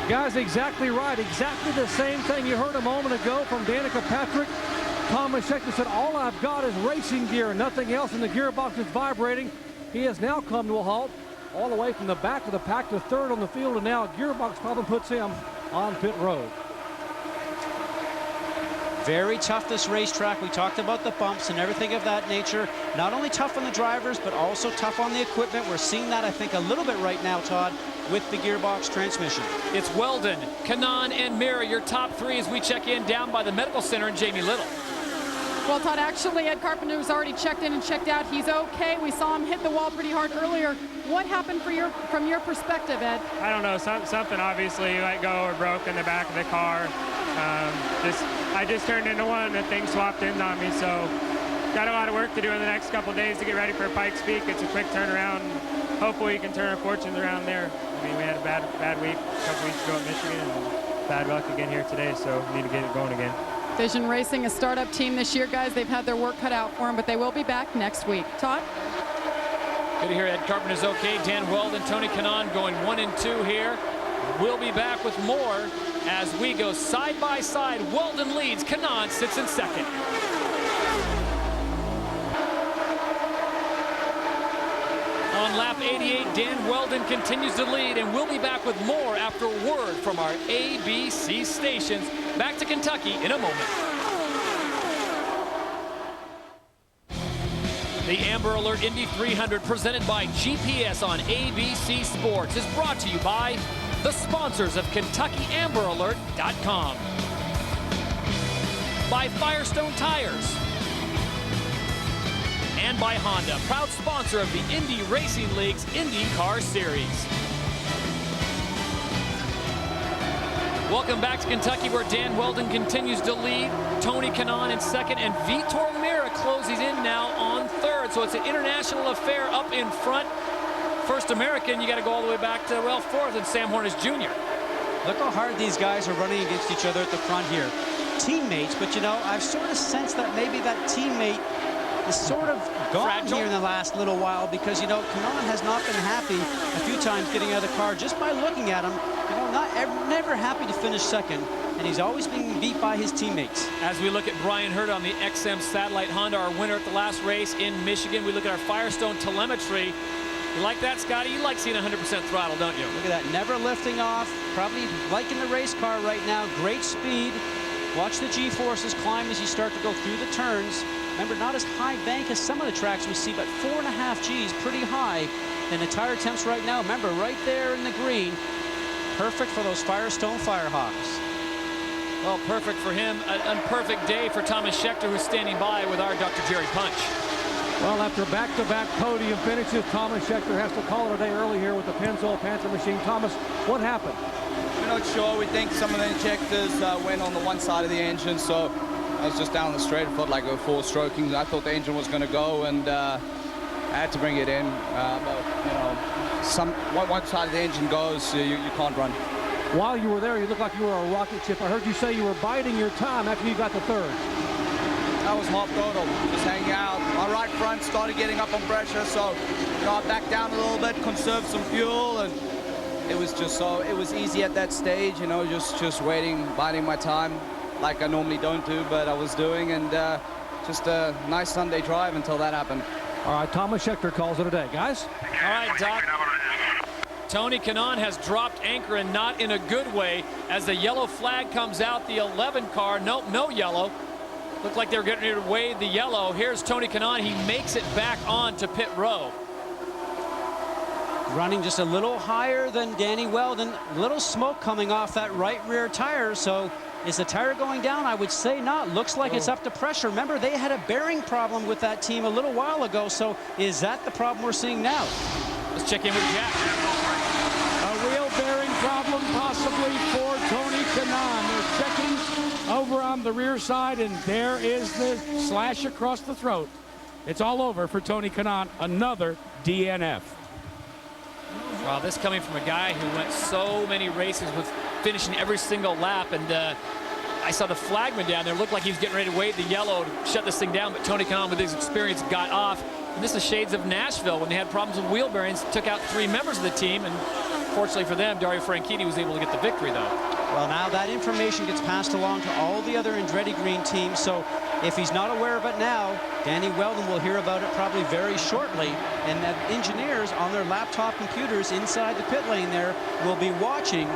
Guys, exactly right. Exactly the same thing you heard a moment ago from Danica Patrick. Thomas Scheckter said, all I've got is racing gear, nothing else, and the gearbox is vibrating. He has now come to a halt all the way from the back of the pack to third on the field, and now a gearbox problem puts him on pit road. Very tough, this racetrack. We talked about the bumps and everything of that nature. Not only tough on the drivers, but also tough on the equipment. We're seeing that, I think, a little bit right now, Todd, with the gearbox transmission. It's Weldon, Kanaan, and Mira, your top three as we check in down by the medical center in Jamie Little. Well, Todd, actually, Ed Carpenter's already checked in and checked out. He's okay. We saw him hit the wall pretty hard earlier. What happened from your perspective, Ed? I don't know. Something obviously let go or broke in the back of the car. I just turned into one and the thing swapped in on me. So got a lot of work to do in the next couple of days to get ready for Pikes Peak. It's a quick turnaround. Hopefully, we can turn our fortunes around there. I mean, we had a bad week a couple weeks ago at Michigan, and bad luck again here today. So we need to get it going again. Vision Racing, a startup team this year, guys. They've had their work cut out for them, but they will be back next week. Todd? Good to hear Ed Carpenter's okay. Dan Weldon, Tony Kanaan going 1 and 2 here. We'll be back with more as we go side by side. Weldon leads, Kanaan sits in second. On lap 88, Dan Weldon continues to lead, and we'll be back with more after a word from our ABC stations. Back to Kentucky in a moment. The Amber Alert Indy 300 presented by GPS on ABC Sports is brought to you by the sponsors of KentuckyAmberAlert.com. By Firestone Tires. And by Honda, proud sponsor of the Indy Racing League's IndyCar Series. Welcome back to Kentucky, where Dan Weldon continues to lead, Tony Kanaan in second, and Vitor Mira closes in now on third. So it's an international affair up in front. First American, you got to go all the way back to, well, fourth, and Sam Hornish Jr. Look how hard these guys are running against each other at the front here. Teammates, but you know, I've sort of sensed that maybe that teammate is sort of gone here in the last little while, because, you know, Kanaan has not been happy a few times getting out of the car just by looking at him. You know, never happy to finish second, and he's always being beat by his teammates. As we look at Brian Hurd on the XM Satellite Honda, our winner at the last race in Michigan, we look at our Firestone telemetry. You like that, Scotty? You like seeing 100% throttle, don't you? Look at that, never lifting off, probably liking the race car right now. Great speed. Watch the G-forces climb as you start to go through the turns. Remember, not as high bank as some of the tracks we see, but 4.5 Gs, pretty high. And the tire temps right now, remember, right there in the green. Perfect for those Firestone Firehawks. Well, perfect for him. An unperfect day for Thomas Scheckter, who's standing by with our Dr. Jerry Punch. Well, after back-to-back podium finishes, Thomas Scheckter has to call it a day early here with the Pennzoil Panther machine. Thomas, what happened? We're not sure. We think some of the injectors went on the one side of the engine, so I was just down the straight. It felt like we were four-stroking. I thought the engine was going to go, and I had to bring it in. But, you know, one side of the engine goes, you can't run. While you were there, you looked like you were a rocket ship. I heard you say you were biding your time after you got the third. That was half total, just hanging out. My right front started getting up on pressure, so you know, I backed down a little bit, conserved some fuel, and it was just it was easy at that stage, you know, just waiting, biding my time, like I normally don't do, but I was doing, and just a nice Sunday drive until that happened. All right, Thomas Scheckter calls it a day, guys. All right, Doc. Tony Kanaan has dropped anchor, and not in a good way, as the yellow flag comes out. The 11 car, no yellow. Looked like they were getting ready to wave the yellow. Here's Tony Kanaan. He makes it back on to pit row. Running just a little higher than Danny Weldon. Little smoke coming off that right rear tire. So is the tire going down? I would say not. Looks like it's up to pressure. Remember, they had a bearing problem with that team a little while ago. So is that the problem we're seeing now? Let's check in with Jack. A wheel bearing problem possibly for Tony Kanaan. They're checking over on the rear side, and there is the slash across the throat. it's all over for Tony Kanaan, another DNF. Wow, this coming from a guy who went so many races with finishing every single lap, and I saw the flagman down there. Looked like he was getting ready to wave the yellow to shut this thing down, but Tony Kanaan, with his experience, got off. And this is shades of Nashville when they had problems with wheel bearings. Took out 3 members of the team, and fortunately for them, Dario Franchitti was able to get the victory, though. Well, now that information gets passed along to all the other Andretti Green teams, so if he's not aware of it now, Danny Weldon will hear about it probably very shortly, and the engineers on their laptop computers inside the pit lane there will be watching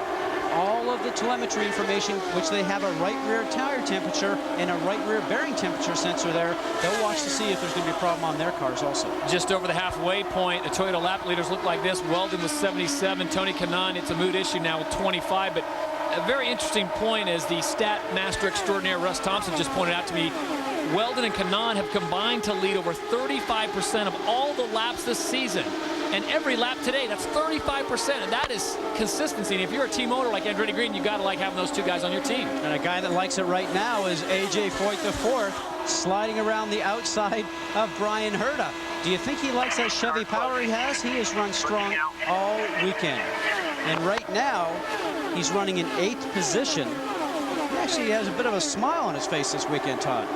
all of the telemetry information, which they have a right rear tire temperature and a right rear bearing temperature sensor there. They'll watch to see if there's going to be a problem on their cars also. Just over the halfway point, the Toyota lap leaders look like this. Weldon with 77, Tony Kanaan, it's a mood issue now with 25, but a very interesting point, as the stat master extraordinaire Russ Thompson just pointed out to me, Weldon and Kanaan have combined to lead over 35% of all the laps this season. And every lap today, that's 35%, and that is consistency. And if you're a team owner like Andretti Green, you got to like having those 2 guys on your team. And a guy that likes it right now is A.J. Foyt IV, sliding around the outside of Brian Herta. Do you think he likes that Chevy power he has? He has run strong all weekend. And right now, he's running in 8th position. He actually has a bit of a smile on his face this weekend, Todd.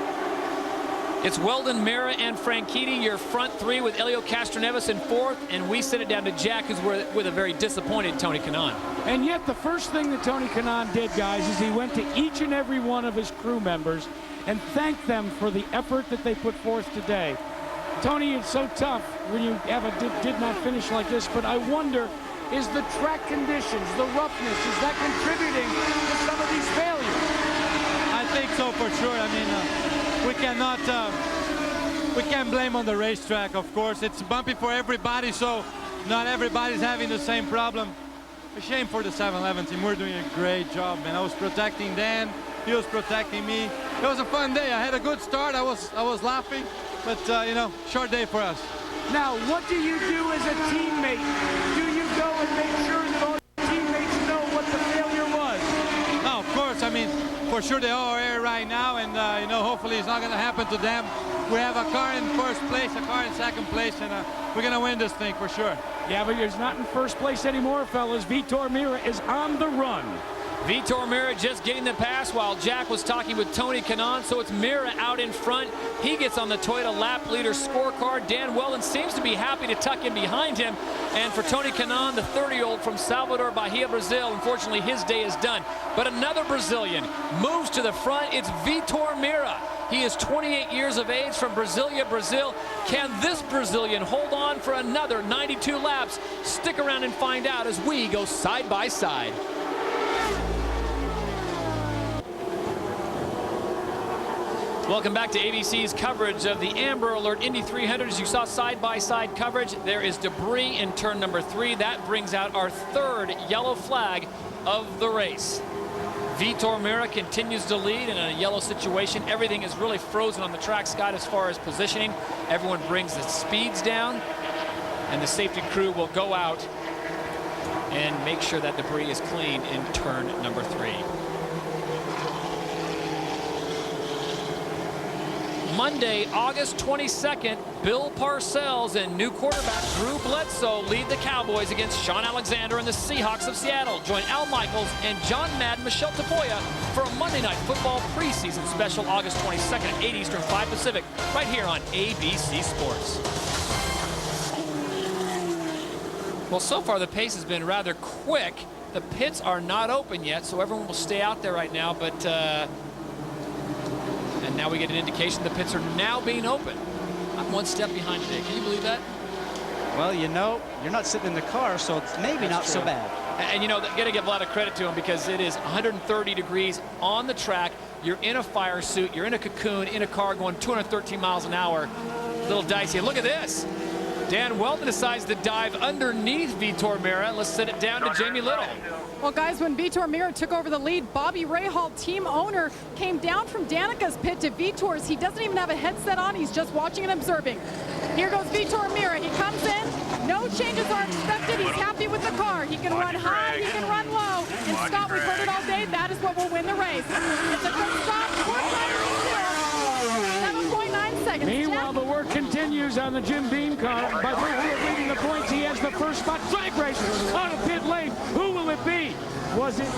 It's Weldon, Mira, and Franchitti, your front 3, with Elio Castroneves in 4th, and we send it down to Jack, who's with a very disappointed Tony Kanaan. And yet the first thing that Tony Kanaan did, guys, is he went to each and every one of his crew members and thanked them for the effort that they put forth today. Tony, it's so tough when you have a did not finish like this, but I wonder, is the track conditions, the roughness, is that contributing to some of these failures? I think so, for sure. I mean, we can't blame on the racetrack, of course. It's bumpy for everybody, so not everybody's having the same problem. A shame for the 7-Eleven team. We're doing a great job, man. I was protecting Dan, he was protecting me. It was a fun day. I had a good start. I was laughing, but you know, short day for us. Now, what do you do as a teammate? Do you go and make sure that all your teammates know what the failure was? No, of course. I mean, for sure they all are here right now, and you know, hopefully it's not going to happen to them. We have a car in 1st place, a car in 2nd place, and we're going to win this thing for sure. Yeah, but he's not in 1st place anymore, fellas. Vitor Mira is on the run. Vitor Mira just getting the pass while Jack was talking with Tony Kanaan, so it's Mira out in front. He gets on the Toyota lap leader scorecard. Dan Weldon seems to be happy to tuck in behind him. And for Tony Kanaan, the 30-year-old from Salvador Bahia, Brazil, unfortunately his day is done. But another Brazilian moves to the front. It's Vitor Mira. He is 28 years of age from Brasilia, Brazil. Can this Brazilian hold on for another 92 laps? Stick around and find out as we go side by side. Welcome back to ABC's coverage of the Amber Alert Indy 300. As you saw side-by-side coverage, there is debris in turn number 3. That brings out our 3rd yellow flag of the race. Vitor Mira continues to lead in a yellow situation. Everything is really frozen on the track, Scott, as far as positioning. Everyone brings the speeds down, and the safety crew will go out and make sure that debris is cleaned in turn number 3. Monday, August 22nd, Bill Parcells and new quarterback Drew Bledsoe lead the Cowboys against Sean Alexander and the Seahawks of Seattle. Join Al Michaels and John Madden, Michelle Tafoya for a Monday Night Football preseason special August 22nd at 8 Eastern, 5 Pacific, right here on ABC Sports. Well, so far the pace has been rather quick. The pits are not open yet, so everyone will stay out there right now, but and now we get an indication the pits are now being open. I'm 1 step behind today. Can you believe that? Well, you know, you're not sitting in the car, so it's maybe not so bad. And you know, got to give a lot of credit to him because it is 130 degrees on the track. You're in a fire suit. You're in a cocoon, in a car going 213 miles an hour. A little dicey. And look at this. Dan Weldon decides to dive underneath Vitor Mira. Let's set it down to Jamie Little. Well, guys, when Vitor Mira took over the lead, Bobby Rahal, team owner, came down from Danica's pit to Vitor's. He doesn't even have a headset on. He's just watching and observing. Here goes Vitor Mira. He comes in. No changes are expected. He's happy with the car. He can run high. He can run low. And Scott, we've heard it all day. That is what will win the race. It's a good stop. 7.9 seconds. Meanwhile, the work continues. continues on the Jim Beam car. By virtue of leading the points, he has the first spot. Drag race out of pit lane. Who will it be? Was it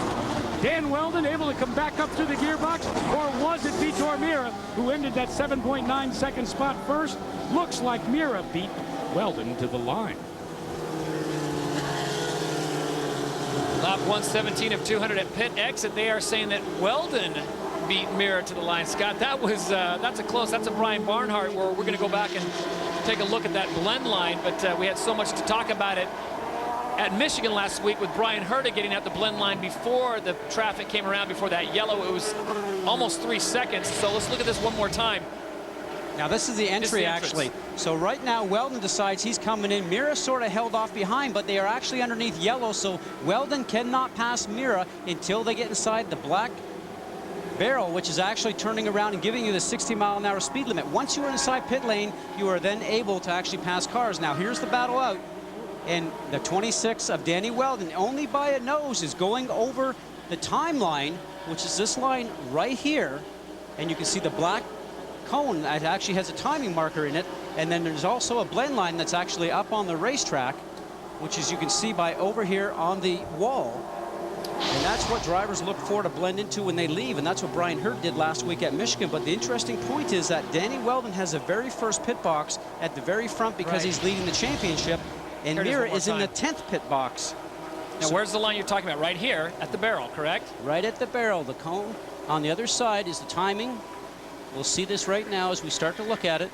Dan Weldon able to come back up through the gearbox, or was it Vitor Meira who ended that 7.9 second spot first? Looks like Meira beat Weldon to the line. Lap 117 of 200 at pit exit. They are saying that Weldon beat Meira to the line. Scott, that's a Brian Barnhart, where we're going to go back and take a look at that blend line, but we had so much to talk about it at Michigan last week with Brian Herta getting out the blend line before the traffic came around, before that yellow. It was almost 3 seconds. So let's look at this one more time. Now this is the entry, actually. So right now Weldon decides he's coming in. Meira sort of held off behind, but they are actually underneath yellow, so Weldon cannot pass Meira until they get inside the black barrel, which is actually turning around and giving you the 60-mile-an-hour speed limit. Once you are inside pit lane, you are then able to actually pass cars. Now here's the battle out, and the 26 of Danny Weldon, only by a nose, is going over the timeline, which is this line right here, and you can see the black cone that actually has a timing marker in it, and then there's also a blend line that's actually up on the racetrack, which is, you can see by over here on the wall. And that's what drivers look for to blend into when they leave, and that's what Brian Hurt did last week at Michigan. But the interesting point is that Danny Weldon has the very first pit box at the very front because he's leading the championship, and Meira is in the 10th pit box. Now, So where's the line you're talking about? Right here at the barrel, correct? right at the barrel. The cone on the other side is the timing. We'll see this right now as we start to look at it.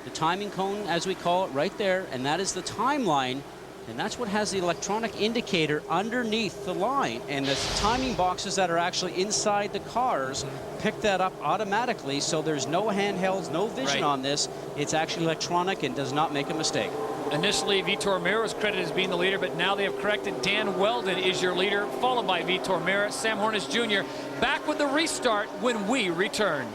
The timing cone, as we call it, right there, and that is the timeline. And that's what has the electronic indicator underneath the line. And the timing boxes that are actually inside the cars pick that up automatically, so there's no handhelds, no vision on this. It's actually electronic and does not make a mistake. Initially, Vitor Meira was credited as being the leader, but now they have corrected. Dan Weldon is your leader, followed by Vitor Meira. Sam Hornish Jr. back with the restart when we return.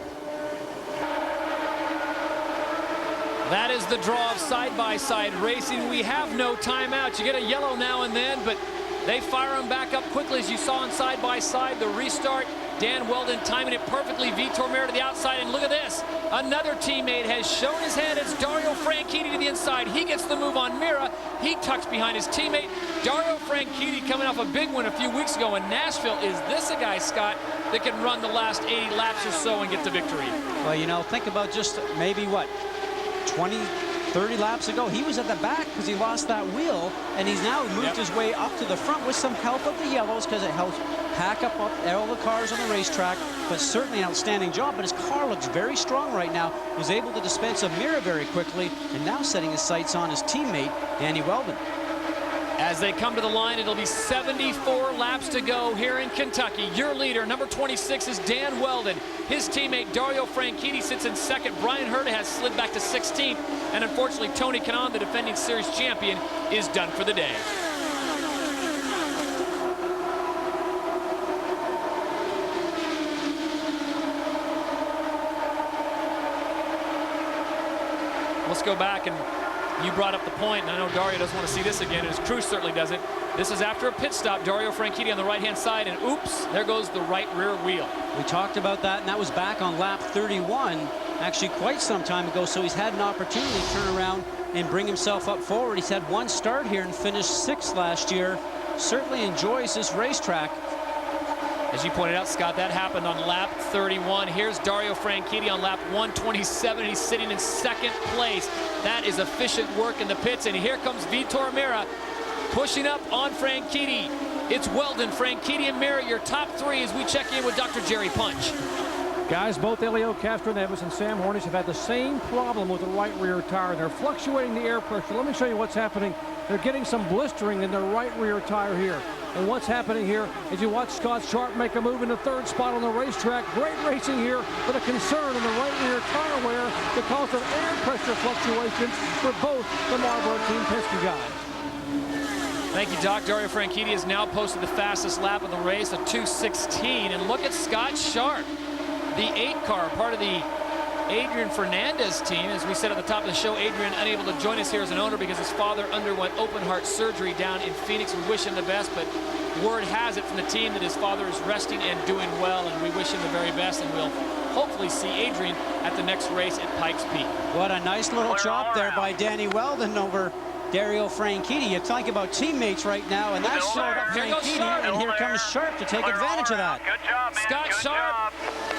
That is the draw of side-by-side racing. We have no timeout. You get a yellow now and then, but they fire them back up quickly, as you saw on side-by-side. The restart, Dan Weldon timing it perfectly. Vitor Meira to the outside, and look at this. Another teammate has shown his head. It's Dario Franchitti to the inside. He gets the move on Meira. He tucks behind his teammate. Dario Franchitti, coming off a big win a few weeks ago in Nashville. Is this a guy, Scott, that can run the last 80 laps or so and get the victory? Well, you know, think about just maybe what, 20, 30 laps ago, he was at the back because he lost that wheel, and he's now moved his way up to the front with some help of the yellows, because it helps pack up all the cars on the racetrack. But certainly an outstanding job. But his car looks very strong right now. Was able to dispense a Meira very quickly, and now setting his sights on his teammate, Danny Weldon. As they come to the line, it'll be 74 laps to go here in Kentucky. Your leader, number 26, is Dan Weldon. His teammate, Dario Franchitti, sits in second. Brian Herta has slid back to 16th. And unfortunately, Tony Kanaan, the defending series champion, is done for the day. Let's go back, and you brought up the point, and I know Dario doesn't want to see this again, and his crew certainly doesn't. This is after a pit stop. Dario Franchitti on the right-hand side, and oops, there goes the right rear wheel. We talked about that, and that was back on lap 31, actually quite some time ago, so he's had an opportunity to turn around and bring himself up forward. He's had one start here and finished 6th last year. Certainly enjoys this racetrack. As you pointed out, Scott, that happened on lap 31. Here's Dario Franchitti on lap 127. He's sitting in second place. That is efficient work in the pits. And here comes Vitor Meira pushing up on Franchitti. It's Weldon, Franchitti, and Meira, your top three, as we check in with Dr. Jerry Punch. Guys, both Elio Castroneves and Sam Hornish have had the same problem with the right rear tire. They're fluctuating the air pressure. Let me show you what's happening. They're getting some blistering in their right rear tire here. And what's happening here is you watch Scott Sharp make a move in the 3rd spot on the racetrack. Great racing here, but a concern in the right rear tire wear because of air pressure fluctuations for both the Marlboro Team Penske guys. Thank you, Doc. Dario Franchitti has now posted the fastest lap of the race, a 2:16. And look at Scott Sharp, the 8 car, part of the Adrian Fernandez team. As we said at the top of the show, Adrian unable to join us here as an owner because his father underwent open heart surgery down in Phoenix. We wish him the best, but word has it from the team that his father is resting and doing well, and we wish him the very best, and we'll hopefully see Adrian at the next race at Pikes Peak. What a nice little chop there by Danny Weldon over Dario Franchitti. You talk about teammates right now, and that showed up Franchitti, and here comes Sharp to take advantage of that. Good job, man. Scott Sharp,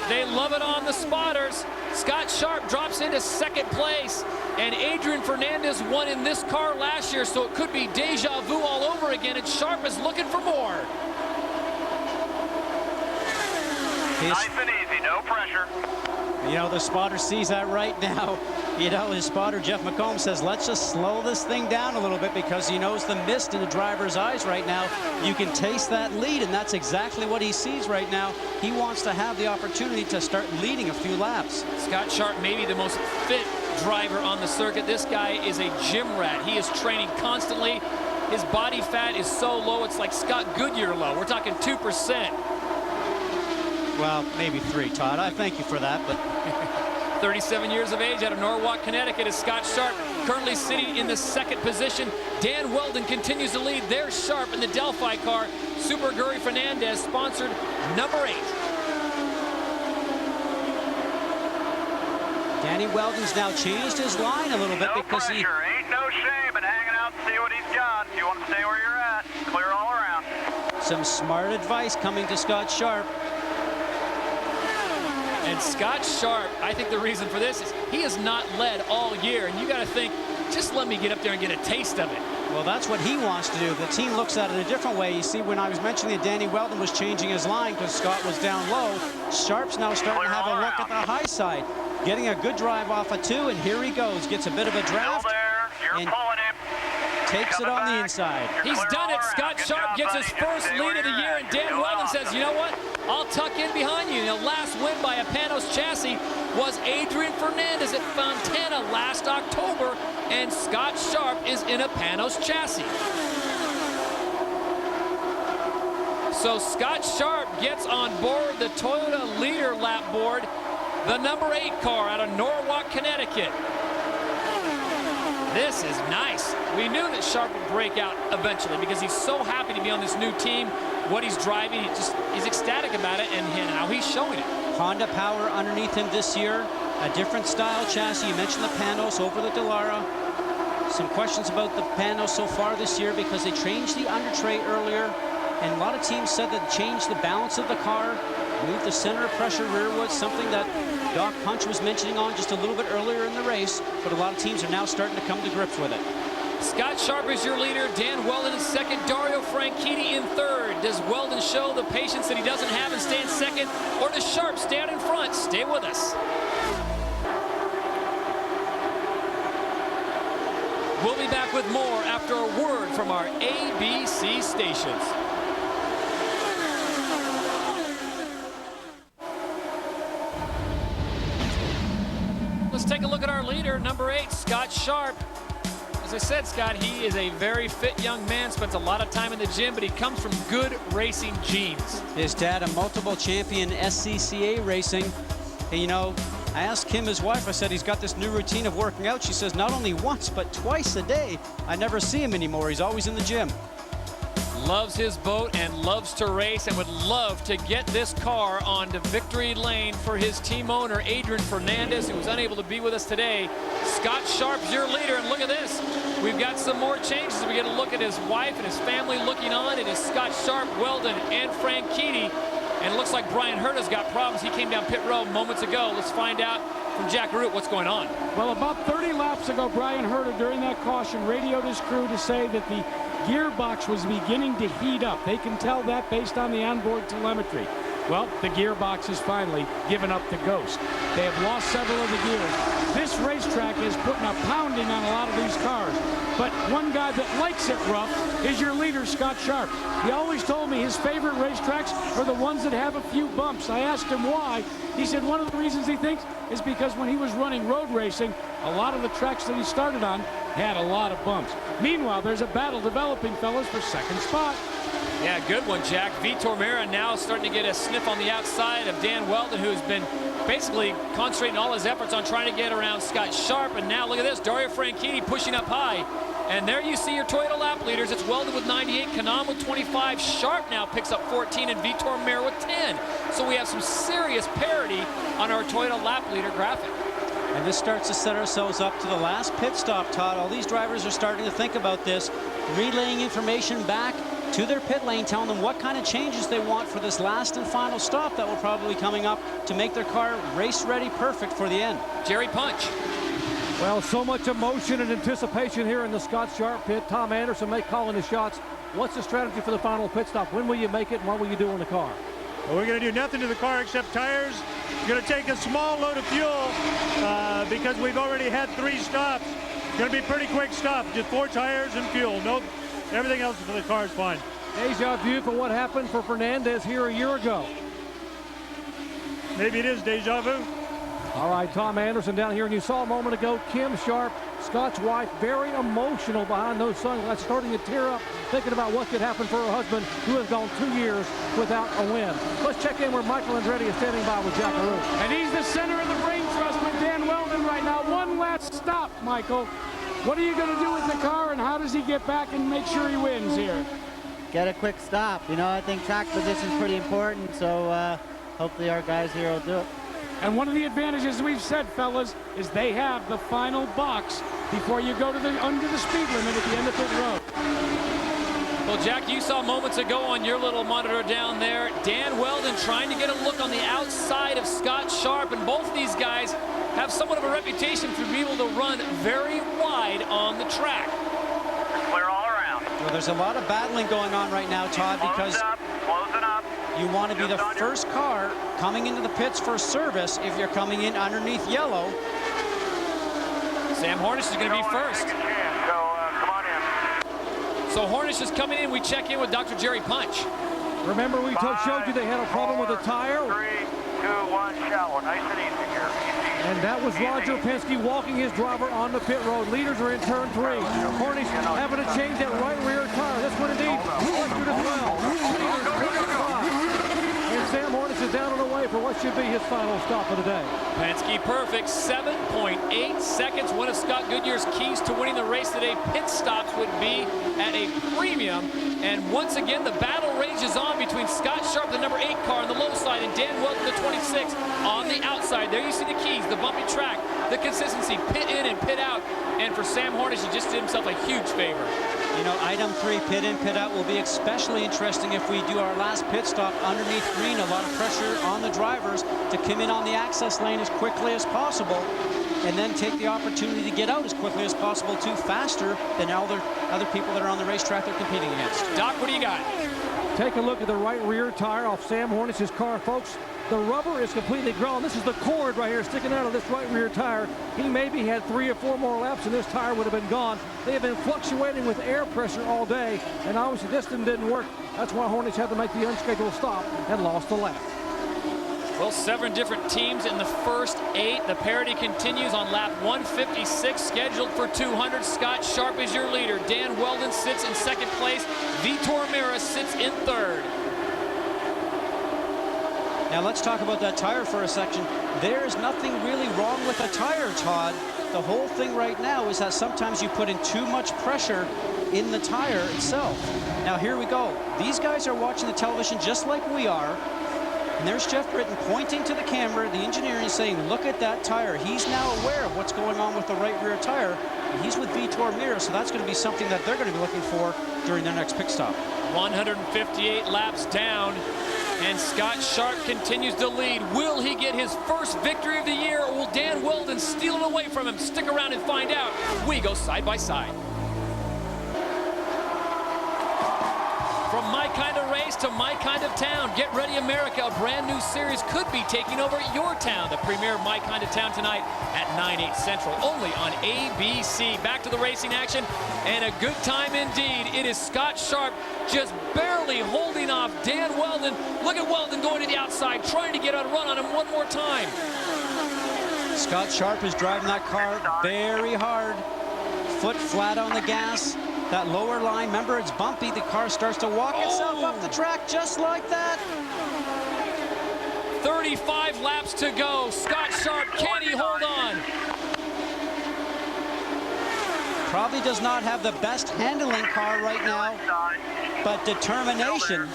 they love it on the spotters. Scott Sharp drops into second place, and Adrian Fernandez won in this car last year, so it could be deja vu all over again, and Sharp is looking for more. Nice and easy, no pressure. You know, the spotter sees that right now. You know, his spotter, Jeff McComb, says, let's just slow this thing down a little bit because he knows the mist in the driver's eyes right now. You can taste that lead, and that's exactly what he sees right now. He wants to have the opportunity to start leading a few laps. Scott Sharp, maybe the most fit driver on the circuit. This guy is a gym rat. He is training constantly. His body fat is so low, it's like Scott Goodyear low. We're talking 2%. Well, maybe 3, Todd. I thank you for that, but 37 years of age out of Norwalk, Connecticut is Scott Sharp, currently sitting in the second position. Dan Weldon continues to lead. There's Sharp in the Delphi car. Super Guri Fernandez sponsored number 8. Danny Weldon's now changed his line a little bit because he... Ain't no shame in hanging out and see what he's got. If you want to stay where you're at, clear all around. Some smart advice coming to Scott Sharp. And Scott Sharp, I think the reason for this is he has not led all year, and you got to think, just let me get up there and get a taste of it. Well, that's what he wants to do. The team looks at it a different way. You see, when I was mentioning that Danny Weldon was changing his line because Scott was down low, Sharp's now starting to have a look at the high side. Getting a good drive off of 2, and here he goes. Gets a bit of a draft. And takes it on the inside. He's done it. Scott Sharp gets his first lead of the year, and Dan Weldon says, you know what? I'll tuck in behind you. The last win by a Panos chassis was Adrian Fernandez at Fontana last October, and Scott Sharp is in a Panos chassis. So Scott Sharp gets on board the Toyota leader lap board, the number 8 car out of Norwalk, Connecticut. This is nice. We knew that Sharp would break out eventually because he's so happy to be on this new team. What he's driving, he's ecstatic about it, and how he's showing it. Honda power underneath him this year. A different style chassis. You mentioned the Panos over the Dallara. Some questions about the Panos so far this year because they changed the under tray earlier, and a lot of teams said that changed the balance of the car, moved the center of pressure rearward, something that Doc Punch was mentioning on just a little bit earlier in the race, but a lot of teams are now starting to come to grips with it. Scott Sharp is your leader. Dan Weldon in second. Dario Franchitti in third. Does Weldon show the patience that he doesn't have and stay in second? Or does Sharp stand in front? Stay with us. We'll be back with more after a word from our ABC stations. Let's take a look at our leader, number 8, Scott Sharp. As I said, Scott, he is a very fit young man, spends a lot of time in the gym, but he comes from good racing genes. His dad, a multiple champion SCCA racing. And, you know, I asked Kim, his wife, I said, he's got this new routine of working out. She says, not only once, but twice a day. I never see him anymore. He's always in the gym. Loves his boat and loves to race and would love to get this car onto victory lane for his team owner, Adrian Fernandez, who was unable to be with us today. Scott Sharp's your leader, and look at this. We've got some more changes. We get a look at his wife and his family looking on. It is Scott Sharp, Weldon, and Franchitti. And it looks like Brian Herta's got problems. He came down pit road moments ago. Let's find out from Jack Root what's going on. Well, about 30 laps ago, Brian Herta, during that caution, radioed his crew to say that the gearbox was beginning to heat up. They can tell that based on the onboard telemetry. Well, the gearbox has finally given up the ghost. They have lost several of the gears. This racetrack is putting a pounding on a lot of these cars. But one guy that likes it rough is your leader, Scott Sharp. He always told me his favorite racetracks are the ones that have a few bumps. I asked him why. He said one of the reasons he thinks is because when he was running road racing, a lot of the tracks that he started on had a lot of bumps. Meanwhile, there's a battle developing, fellas, for second spot. Yeah, good one, Jack. Vitor Mera now starting to get a sniff on the outside of Dan Weldon, who has been basically concentrating all his efforts on trying to get around Scott Sharp. And now look at this, Dario Franchitti pushing up high. And there you see your Toyota lap leaders. It's Weldon with 98, Kanam with 25. Sharp now picks up 14, and Vitor Meyer with 10. So we have some serious parity on our Toyota lap leader graphic. And this starts to set ourselves up to the last pit stop, Todd. All these drivers are starting to think about this, relaying information back to their pit lane, telling them what kind of changes they want for this last and final stop that will probably be coming up to make their car race ready perfect for the end. Jerry Punch. Well, so much emotion and anticipation here in the Scott Sharp pit. Tom Anderson may call in the shots. What's the strategy for the final pit stop? When will you make it, and what will you do in the car? Well, we're going to do nothing to the car except tires. We're going to take a small load of fuel because we've already had 3 stops. It's going to be a pretty quick stop, just 4 tires and fuel. No, everything else for the car is fine. Deja vu for what happened for Fernandez here a year ago. Maybe it is deja vu. All right, Tom Anderson down here, and you saw a moment ago Kim Sharp, Scott's wife, very emotional behind those sunglasses, starting to tear up, thinking about what could happen for her husband, who has gone 2 years without a win. Let's check in where Michael Andretti is standing by with Jack LaRue. And he's the center of the brain trust with Dan Weldon right now. One last stop, Michael. What are you going to do with the car, and how does he get back and make sure he wins here? Get a quick stop. You know, I think track position is pretty important, so hopefully our guys here will do it. And one of the advantages we've said, fellas, is they have the final box before you go to the under the speed limit at the end of pit road. Well, Jack, you saw moments ago on your little monitor down there, Dan Weldon trying to get a look on the outside of Scott Sharp, and both of these guys have somewhat of a reputation for being able to run very wide on the track. Clear all around. Well, there's a lot of battling going on right now, Todd, because Closing up. you want to be the first car coming into the pits for service if you're coming in underneath yellow. Sam Hornish is going to be first. Come on in. So Hornish is coming in. We check in with Dr. Jerry Punch. Remember we showed you they had a problem with the tire? 3, 2, 1, shallow. Nice and easy here. And that was Roger Penske walking his driver on the pit road. Leaders are in turn 3. Hornish having to change that right rear tire. This one indeed flustered as well. And Sam Hornish is down and away for what should be his final stop of the day. Penske perfect, 7.8 seconds. One of Scott Goodyear's keys to winning the race today. Pit stops would be at a premium. And once again, the battle rages on between Scott Sharp, the number 8 car on the low side, and Dan Weldon, the 26, on the outside. There you see the keys, the bumpy track, the consistency, pit in and pit out. And for Sam Hornish, he just did himself a huge favor. You know, item 3, pit in, pit out, will be especially interesting if we do our last pit stop underneath green. A lot of pressure on the drivers to come in on the access lane as quickly as possible, and then take the opportunity to get out as quickly as possible, too, faster than other people that are on the racetrack they're competing against. Doc, what do you got? Take a look at the right rear tire off Sam Hornish's car, folks. The rubber is completely gone. This is the cord right here sticking out of this right rear tire. He maybe had 3 or 4 more laps and this tire would have been gone. They have been fluctuating with air pressure all day, and obviously this didn't work. That's why Hornish had to make the unscheduled stop and lost the lap. Well, 7 different teams in the first 8. The parity continues on lap 156, scheduled for 200. Scott Sharp is your leader. Dan Weldon sits in 2nd place. Vitor Meyer sits in 3rd. Now let's talk about that tire for a section. There is nothing really wrong with the tire, Todd. The whole thing right now is that sometimes you put in too much pressure in the tire itself. Now here we go. These guys are watching the television just like we are. And there's Jeff Britton pointing to the camera, the engineer, is saying, look at that tire. He's now aware of what's going on with the right rear tire. And he's with Vitor Meyer, so that's going to be something that they're going to be looking for during their next pit stop. 158 laps down, and Scott Sharp continues to lead. Will he get his first victory of the year, or will Dan Weldon steal it away from him? Stick around and find out. We go side by side. From my kind of race to my kind of town, get ready America, a brand new series could be taking over your town. The premiere of My Kind of Town tonight at 9/8 Central, only on ABC. Back to the racing action, and a good time indeed. It is Scott Sharp just barely holding off Dan Weldon. Look at Weldon going to the outside, trying to get a run on him one more time. Scott Sharp is driving that car very hard, foot flat on the gas. That lower line, remember, it's bumpy. The car starts to walk itself up the track just like that. 35 laps to go. Scott Sharp, can he hold on? Probably does not have the best handling car right now, but determination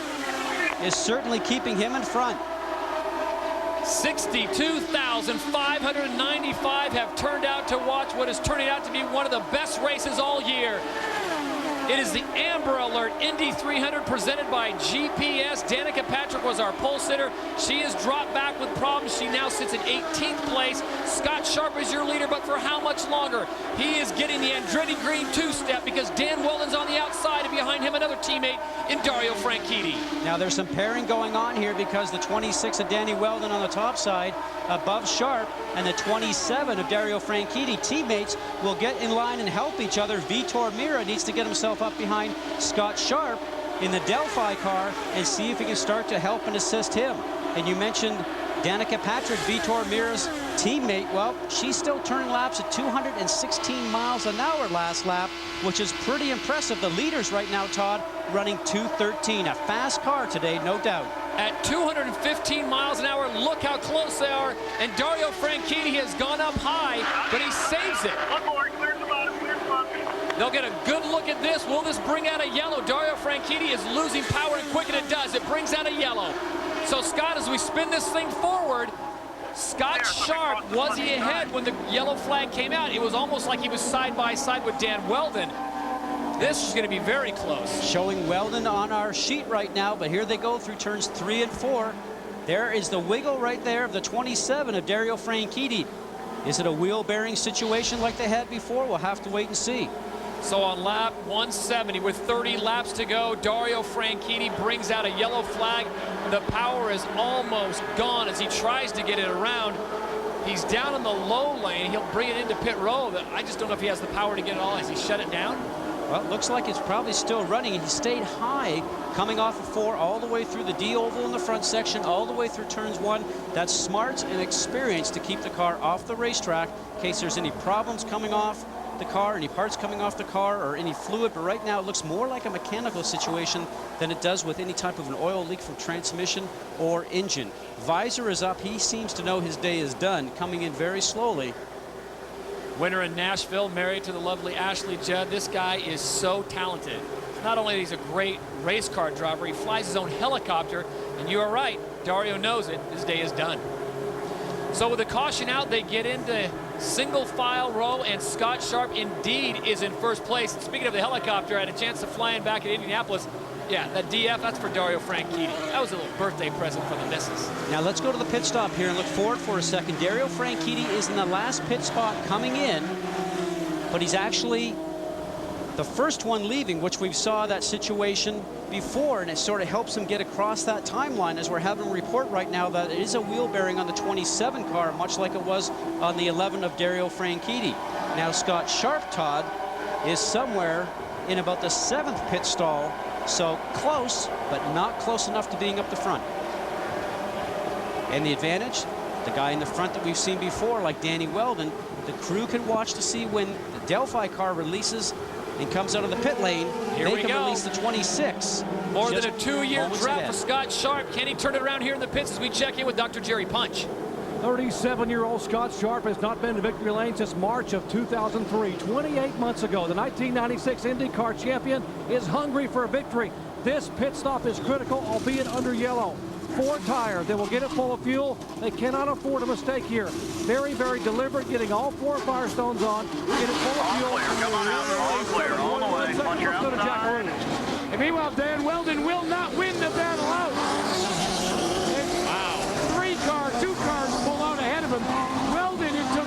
is certainly keeping him in front. 62,595 have turned out to watch what is turning out to be one of the best races all year. It is the Amber Alert Indy 300 presented by GPS. Danica Patrick was our pole sitter. She has dropped back with problems. She now sits in 18th place. Scott Sharp is your leader, but for how much longer? He is getting the Andretti Green two-step because Dan Weldon's on the outside, and behind him another teammate in Dario Franchitti. Now there's some pairing going on here because the 26 of Danny Weldon on the top side above Sharp and the 27 of Dario Franchitti teammates will get in line and help each other. Vitor Mira needs to get himself up behind Scott Sharp in the Delphi car and see if he can start to help and assist him. And you mentioned Danica Patrick, Vitor Mira's teammate. Well, she's still turning laps at 216 miles an hour last lap, which is pretty impressive. The leaders right now, Todd, running 213. A fast car today, no doubt. At 215 miles an hour, look how close they are. And Dario Franchitti has gone up high, but he saves it. They'll get a good look at this. Will this bring out a yellow? Dario Franchitti is losing power, and quick, and it does. It brings out a yellow. So, Scott, as we spin this thing forward, Scott Sharp, was he ahead when the yellow flag came out? It was almost like he was side by side with Dan Weldon. This is going to be very close. Showing Weldon on our sheet right now, but here they go through turns 3 and 4. There is the wiggle right there of the 27 of Dario Franchitti. Is it a wheel bearing situation like they had before? We'll have to wait and see. So on lap 170 with 30 laps to go, Dario Franchitti brings out a yellow flag. The power is almost gone as he tries to get it around. He's down in the low lane. He'll bring it into pit row. I just don't know if he has the power to get it all. Has he shut it down? Well, it looks like it's probably still running. He stayed high coming off of 4 all the way through the D oval in the front section, all the way through turns 1. That's smart and experience to keep the car off the racetrack in case there's any problems coming off the car, any parts coming off the car, or any fluid. But right now it looks more like a mechanical situation than it does with any type of an oil leak from transmission or engine. Visor is up. He seems to know his day is done, coming in very slowly. Winner in Nashville, married to the lovely Ashley Judd. This guy is so talented. Not only is he a great race car driver, he flies his own helicopter, and you are right, Dario knows it. His day is done. So with the caution out, they get into single file row, and Scott Sharp indeed is in first place. And speaking of the helicopter, I had a chance to fly in back at Indianapolis. Yeah, that DF, that's for Dario Franchitti. That was a little birthday present for the missus. Now let's go to the pit stop here and look forward for a second. Dario Franchitti is in the last pit spot coming in, but he's actually the first one leaving, which we saw that situation before, and it sort of helps him get across that timeline as we're having a report right now that it is a wheel bearing on the 27 car, much like it was on the 11 of Dario Franchitti. Now Scott Sharp, Todd, is somewhere in about the 7th pit stall, so close, but not close enough to being up the front. And the advantage, the guy in the front that we've seen before, like Danny Weldon, the crew can watch to see when the Delphi car releases and comes out of the pit lane. Here they we can go. Release the 26. More than a 2-year moments drought ahead. for Scott Sharp. Can he turn it around here in the pits as we check in with Dr. Jerry Punch? 37-year-old Scott Sharp has not been to victory lane since March of 2003. 28 months ago, the 1996 IndyCar champion is hungry for a victory. This pit stop is critical, albeit under yellow. 4 tires. They will get it full of fuel. They cannot afford a mistake here. Very, very deliberate, getting all 4 Firestones on. Get it full of fuel. Come on out. All clear. All the way. Punch your outside. And meanwhile, Dan Weldon will not win the battle out. Wow. 2 cars pull out ahead of him. Weldon, it took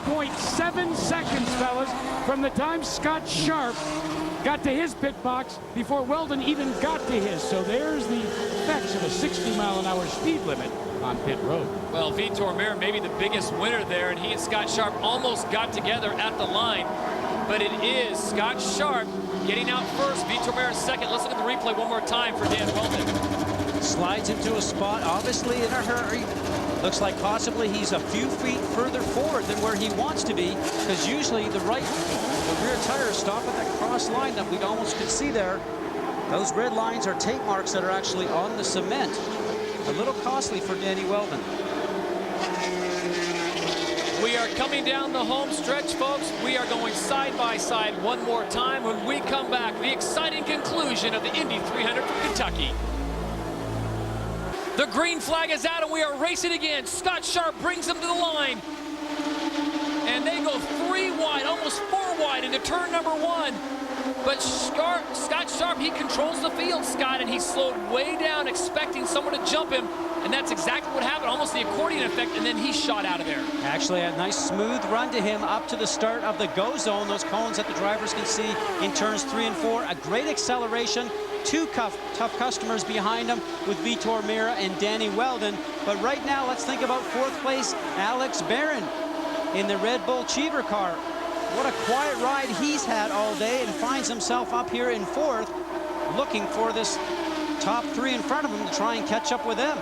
2.7 seconds, fellas, from the time Scott Sharp got to his pit box before Weldon even got to his. So there's the effects of a 60-mile-an-hour speed limit on pit road. Well, Vitor Mira may be the biggest winner there, and he and Scott Sharp almost got together at the line. But it is Scott Sharp getting out first, Vitor Mira second. Let's look at the replay one more time for Dan Weldon. Slides into a spot, obviously in a hurry. Looks like possibly he's a few feet further forward than where he wants to be, because usually the rear tires stop at that cross line that we almost could see there. Those red lines are tape marks that are actually on the cement. a little costly for Danny Weldon. We are coming down the home stretch, folks. We are going side by side one more time. When we come back, the exciting conclusion of the Indy 300 from Kentucky. The green flag is out and we are racing again. Scott Sharp brings them to the line. And they go 3 wide, almost 4 wide into turn number 1. But Scott Sharp, he controls the field, Scott, and he slowed way down expecting someone to jump him. And that's exactly what happened, almost the accordion effect, and then he shot out of there. Actually, a nice smooth run to him up to the start of the go zone. Those cones that the drivers can see in turns 3 and 4. A great acceleration. 2 tough customers behind him with Vitor Meira and Danny Weldon. But right now, let's think about 4th place, Alex Barron in the Red Bull Cheever car. What a quiet ride he's had all day and finds himself up here in 4th, looking for this top 3 in front of him to try and catch up with them.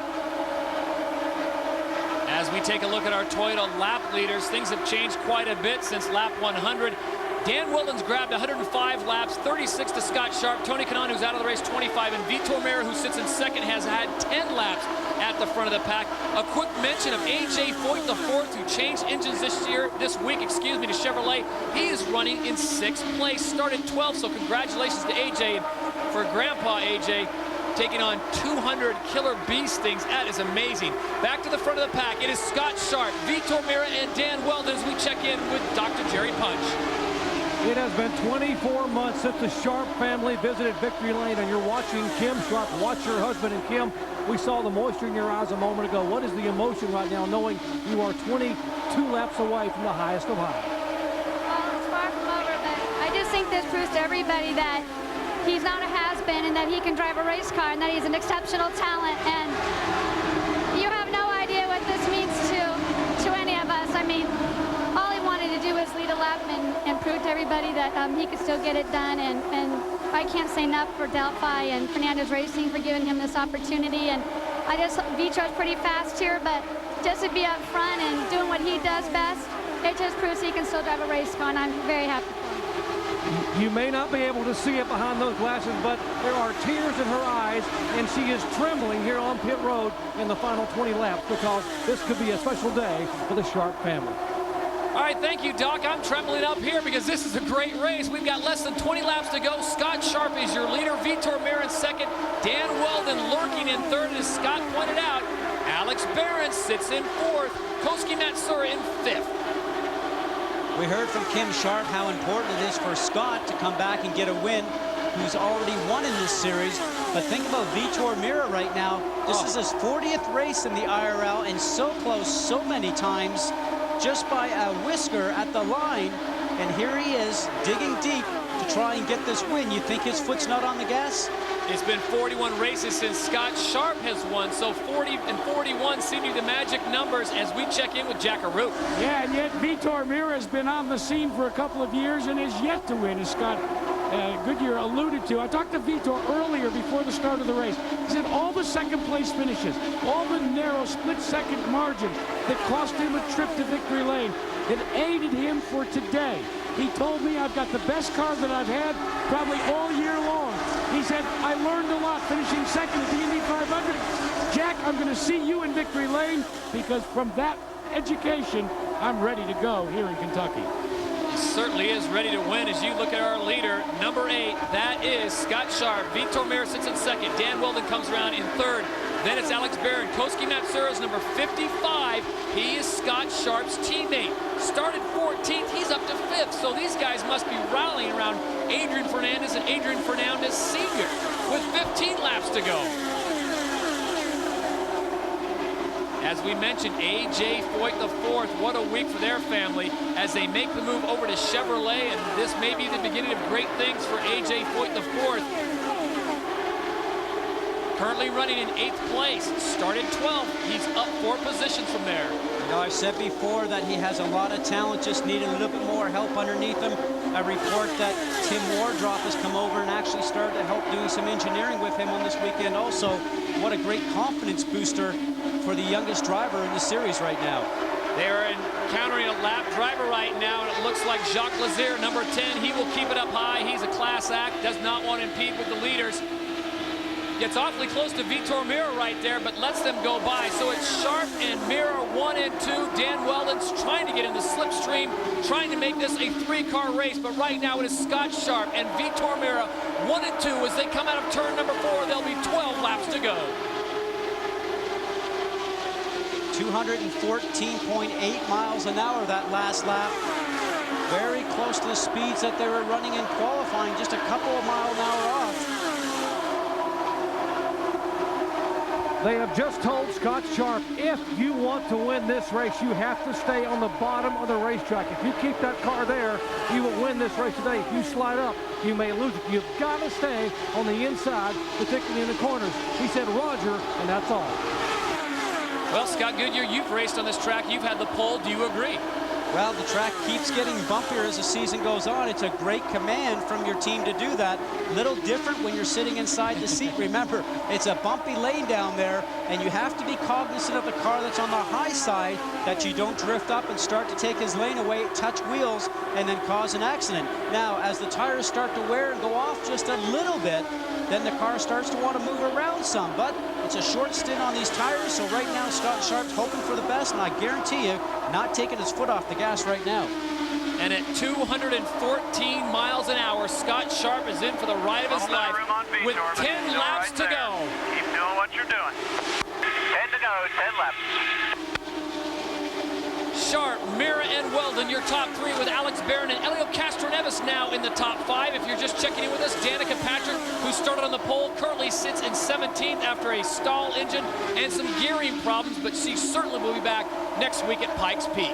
As we take a look at our Toyota lap leaders, things have changed quite a bit since lap 100. Dan Weldon's grabbed 105 laps, 36 to Scott Sharp. Tony Kanaan, who's out of the race, 25. And Vitor Meira, who sits in 2nd, has had 10 laps at the front of the pack. A quick mention of A.J. Foyt, the 4th, who changed engines this week, to Chevrolet. He is running in 6th place, started 12th, so congratulations to A.J. And for Grandpa A.J., taking on 200 killer bee stings. That is amazing. Back to the front of the pack. It is Scott Sharp, Vitor Meira, and Dan Weldon as we check in with Dr. Jerry Punch. It has been 24 months since the Sharp family visited Victory Lane, and you're watching Kim Sharp watch her husband. And Kim, we saw the moisture in your eyes a moment ago. What is the emotion right now, knowing you are 22 laps away from the highest of highs? Well, it's far from over, but I just think this proves to everybody that he's not a has-been and that he can drive a race car and that he's an exceptional talent. And you have no idea what this means to any of us. I mean, all he wanted to do was lead a lap and prove to everybody that he could still get it done. And I can't say enough for Delphi and Fernandez Racing for giving him this opportunity. And Vitor's pretty fast here, but just to be up front and doing what he does best, it just proves he can still drive a race car, and I'm very happy for him. You may not be able to see it behind those glasses, but there are tears in her eyes, and she is trembling here on pit road in the final 20 laps because this could be a special day for the Sharp family. All right, thank you, Doc. I'm trembling up here because this is a great race. We've got less than 20 laps to go. Scott Sharp is your leader. Vitor Meira in 2nd. Dan Weldon lurking in 3rd, as Scott pointed out. Alex Barron sits in 4th. Koski Matsura in 5th. We heard from Kim Sharp how important it is for Scott to come back and get a win, who's already won in this series. But think about Vitor Meira right now. This is his 40th race in the IRL, and so close so many times, just by a whisker at the line. And here he is digging deep to try and get this win. You think his foot's not on the gas? It's been 41 races since Scott Sharp has won, so 40 and 41 seem to be the magic numbers as we check in with Jack Arute. Yeah, and yet Vitor Meira has been on the scene for a couple of years and is yet to win, as Scott Goodyear alluded to. I talked to Vitor earlier before the start of the race. He said all the 2nd place finishes, all the narrow split-second margins that cost him a trip to Victory Lane, that aided him for today. He told me, I've got the best car that I've had probably all year long. He said, I learned a lot finishing 2nd at the Indy 500. Jack, I'm going to see you in Victory Lane because from that education, I'm ready to go here in Kentucky. He certainly is ready to win as you look at our leader, number 8. That is Scott Sharp. Vitor Meira sits in 2nd. Dan Weldon comes around in 3rd. Then it's Alex Barron. Koski Matsura is number 55. He is Scott Sharp's teammate. Started 14th. He's up to 5th. So these guys must be rallying around Adrian Fernandez and Adrian Fernandez Sr. with 15 laps to go. As we mentioned, A.J. Foyt the 4th. What a week for their family as they make the move over to Chevrolet. And this may be the beginning of great things for A.J. Foyt the 4th. Currently running in 8th place. Started 12th. He's up 4 positions from there. You know, I've said before that he has a lot of talent, just needed a little bit more help underneath him. A report that Tim Wardrop has come over and actually started to help doing some engineering with him on this weekend also. What a great confidence booster for the youngest driver in the series right now. They're encountering a lap driver right now, and it looks like Jacques Lazier, number 10. He will keep it up high. He's a class act, does not want to impede with the leaders. Gets awfully close to Vitor Meira right there, but lets them go by. So it's Sharp and Meira 1 and 2. Dan Weldon's trying to get in the slipstream, trying to make this a 3-car race, but right now it is Scott Sharp and Vitor Meira 1 and 2. As they come out of turn number 4, there'll be 12 laps to go. 214.8 miles an hour that last lap. Very close to the speeds that they were running in qualifying, just a couple of miles an hour off. They have just told Scott Sharp, if you want to win this race, you have to stay on the bottom of the racetrack. If you keep that car there, you will win this race today. If you slide up, you may lose it. You've got to stay on the inside, particularly in the corners. He said, Roger, and that's all. Well, Scott Goodyear, you've raced on this track. You've had the pole. Do you agree? Well, the track keeps getting bumpier as the season goes on. It's a great command from your team to do that. Little different when you're sitting inside the seat. Remember, it's a bumpy lane down there, and you have to be cognizant of the car that's on the high side, that you don't drift up and start to take his lane away, touch wheels, and then cause an accident. Now, as the tires start to wear and go off just a little bit, then the car starts to want to move around some. But it's a short stint on these tires, so right now Scott Sharp's hoping for the best, and I guarantee you, not taking his foot off the gas right now. And at 214 miles an hour, Scott Sharp is in for the ride of his life with 10 laps to go. Keep doing what you're doing. 10 to go, 10 laps. Sharp, Meira, and Weldon, your top 3, with Alex Barron and Elio Castroneves now in the top 5. If you're just checking in with us, Danica Patrick, who started on the pole, currently sits in 17th after a stall engine and some gearing problems, but she certainly will be back next week at Pikes Peak.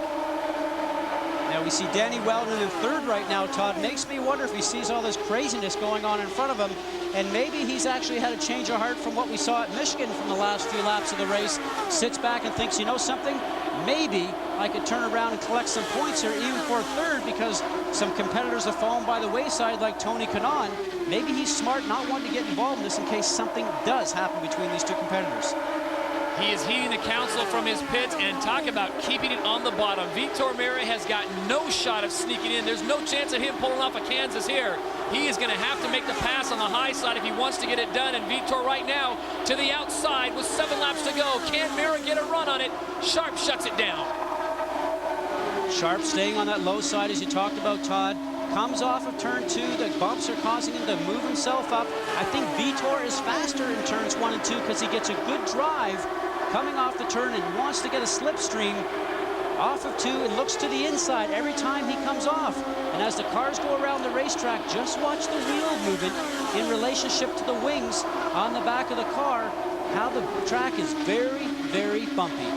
Now we see Danny Weldon in 3rd right now, Todd. Makes me wonder if he sees all this craziness going on in front of him, and maybe he's actually had a change of heart from what we saw at Michigan from the last few laps of the race. Sits back and thinks, you know something? Maybe I could turn around and collect some points here, even for 3rd, because some competitors have fallen by the wayside, like Tony Kanaan. Maybe he's smart, not wanting to get involved in this in case something does happen between these two competitors. He is heeding the counsel from his pits, and talk about keeping it on the bottom. Vitor Meira has got no shot of sneaking in. There's no chance of him pulling off of Kansas here. He is going to have to make the pass on the high side if he wants to get it done, and Vitor right now to the outside with 7 laps to go. Can Meira get a run on it? Sharp shuts it down. Sharp staying on that low side, as you talked about, Todd. Comes off of turn 2. The bumps are causing him to move himself up. I think Vitor is faster in turns 1 and 2 because he gets a good drive coming off the turn and wants to get a slipstream off of 2 and looks to the inside every time he comes off. And as the cars go around the racetrack, just watch the wheel movement in relationship to the wings on the back of the car, how the track is very, very bumpy.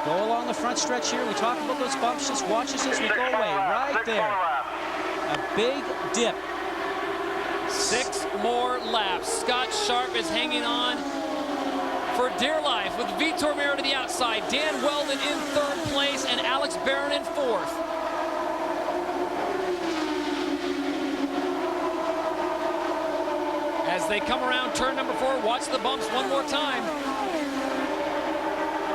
Go along the front stretch here. We talk about those bumps. Just watch this as we go away. Right there. A big dip. 6 more laps. Scott Sharp is hanging on for dear life with Vitor Meira to the outside. Dan Weldon in 3rd place and Alex Barron in 4th. As they come around turn number 4, watch the bumps one more time.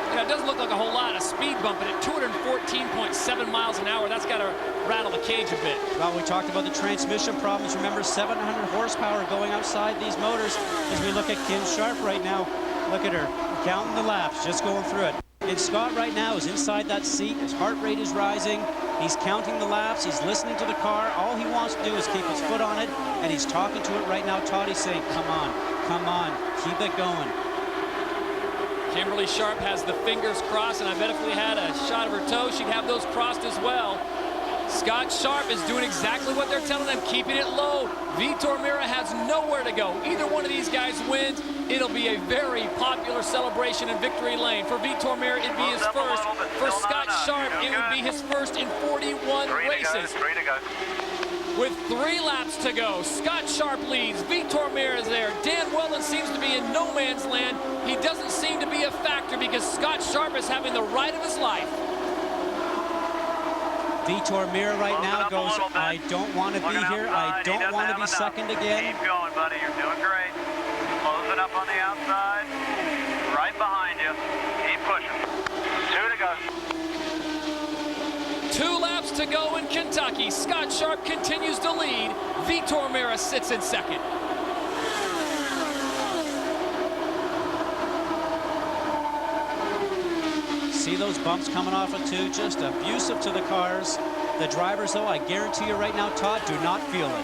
You know, it doesn't look like a whole lot. A speed bump, but at 214.7 miles an hour, that's got to rattle the cage a bit. Well, we talked about the transmission problems. Remember, 700 horsepower going outside these motors. As we look at Kim Sharp right now, look at her counting the laps, just going through it. And Scott right now is inside that seat. His heart rate is rising. He's counting the laps. He's listening to the car. All he wants to do is keep his foot on it, and he's talking to it right now. Todd, he's saying, come on, keep it going. Kimberly Sharp has the fingers crossed, and I bet if we had a shot of her toes, she'd have those crossed as well. Scott Sharp is doing exactly what they're telling him, keeping it low. Vitor Meira has nowhere to go. Either one of these guys wins, it'll be a very popular celebration in victory lane. For Vitor Meira, it'd be his first. For Scott Sharp, it would be his first in 41 races. 3 to go. With 3 laps to go, Scott Sharp leads. Vitor Meira is there. Dan Weldon seems to be in no man's land. He doesn't seem to be a factor because Scott Sharp is having the ride of his life. Vitor Meira right now goes, I don't want to be here. I don't want to be second again. Keep going, buddy. You're doing great. Closing up on the outside. Right behind you. Keep pushing. 2 to go. 2 laps to go in Kentucky. Scott Sharp continues to lead. Vitor Meira sits in second. See those bumps coming off it too, just abusive to the cars. The drivers, though, I guarantee you right now, Todd, do not feel it.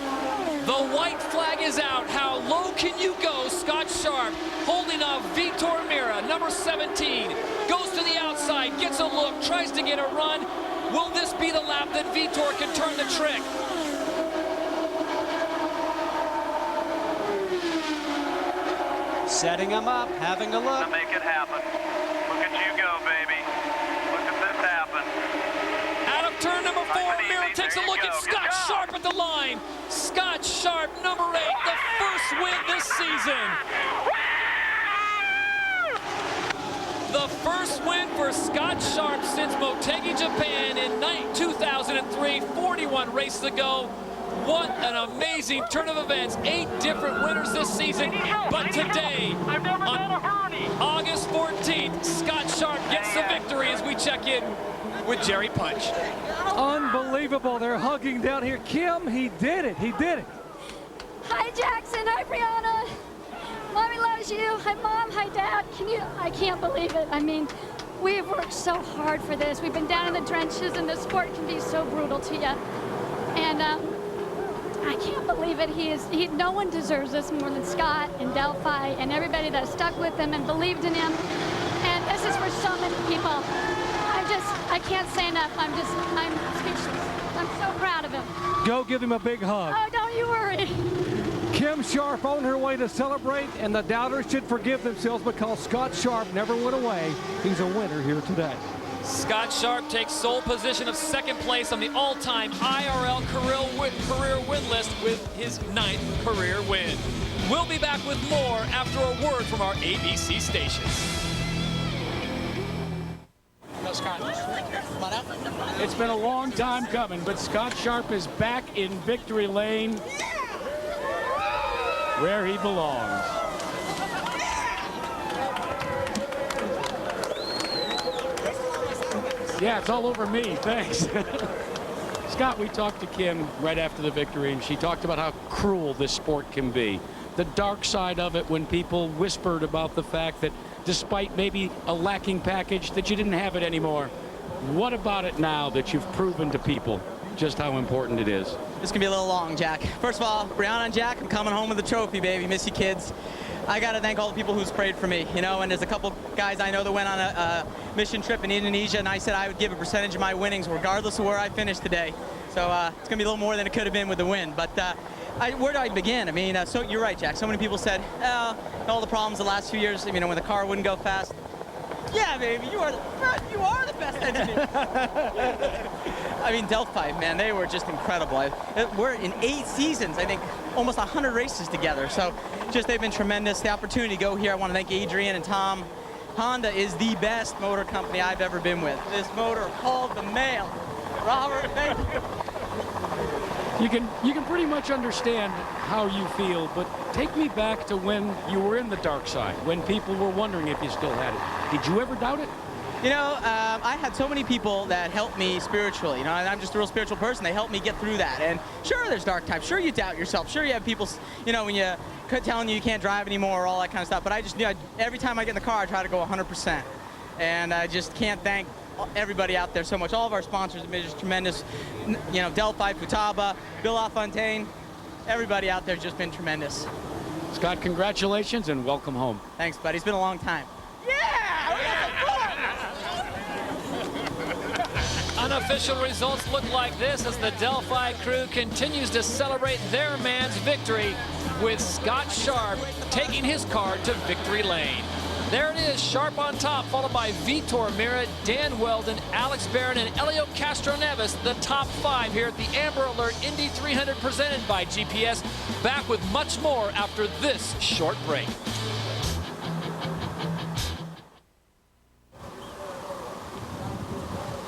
The white flag is out. How low can you go? Scott Sharp holding off Vitor Meira, number 17. Goes to the outside, gets a look, tries to get a run. Will this be the lap that Vitor can turn the trick? Setting him up, having a look. To make it happen. Look at you go, baby. Look at this happen. Out of turn number 4, Meira takes a look at Scott Sharp at the line. Scott Sharp, number 8, the first win this season. The first win for Scott Sharp since Motegi, Japan in 2003, 41 races ago. What an amazing turn of events. 8 different winners this season. But today, on August 14th, Scott Sharp gets the victory as we check in with Jerry Punch. Unbelievable. They're hugging down here. Kim, he did it. He did it. Hi, Jackson. Hi, Brianna. Mommy loves you. Hi, Mom. Hi, Dad. I can't believe it. I mean, we've worked so hard for this. We've been down in the trenches, and the sport can be so brutal to you. And I can't believe it. No one deserves this more than Scott and Delphi and everybody that stuck with him and believed in him. And this is for so many people. I can't say enough. I'm speechless. I'm so proud of him. Go give him a big hug. Oh, don't you worry. Kim Sharp on her way to celebrate, and the doubters should forgive themselves because Scott Sharp never went away. He's a winner here today. Scott Sharp takes sole position of second place on the all-time IRL career win list with his 9th career win. We'll be back with more after a word from our ABC stations. It's been a long time coming, but Scott Sharp is back in victory lane where he belongs. Yeah, it's all over me. Thanks. Scott, we talked to Kim right after the victory, and she talked about how cruel this sport can be. The dark side of it when people whispered about the fact that despite maybe a lacking package, that you didn't have it anymore. What about it now that you've proven to people just how important it is? This can be a little long, Jack. First of all, Brianna and Jack, I'm coming home with a trophy, baby. Miss you kids. I got to thank all the people who's prayed for me, you know, and there's a couple guys I know that went on a mission trip in Indonesia, and I said I would give a percentage of my winnings regardless of where I finished today. So it's going to be a little more than it could have been with the win. But where do I begin? I mean, so you're right, Jack. So many people said, all the problems the last few years, you know, when the car wouldn't go fast. Yeah, baby, you are the best engineer. I mean, Delphi, man, they were just incredible. We're in 8 seasons, I think, almost 100 races together. So just they've been tremendous. The opportunity to go here, I want to thank Adrian and Tom. Honda is the best motor company I've ever been with. This motor called the mail. Robert, thank you. You can pretty much understand how you feel, but take me back to when you were in the dark side, when people were wondering if you still had it. Did you ever doubt it? You know, I had so many people that helped me spiritually, you know, and I'm just a real spiritual person. They helped me get through that. And sure, there's dark times. Sure, you doubt yourself. Sure, you have people, you know, when you telling you can't drive anymore, all that kind of stuff. But I just, you know, every time I get in the car, I try to go 100%. And I just can't thank everybody out there so much. All of our sponsors have been just tremendous. You know, Delphi, Futaba, Bill LaFontaine, everybody out there has just been tremendous. Scott, congratulations and welcome home. Thanks, buddy. It's been a long time. Unofficial results look like this as the Delphi crew continues to celebrate their man's victory with Scott Sharp taking his car to victory lane. There it is, Sharp on top, followed by Vitor Meira, Dan Weldon, Alex Barron, and Elio Castroneves, the top 5 here at the Amber Alert Indy 300 presented by GPS. Back with much more after this short break.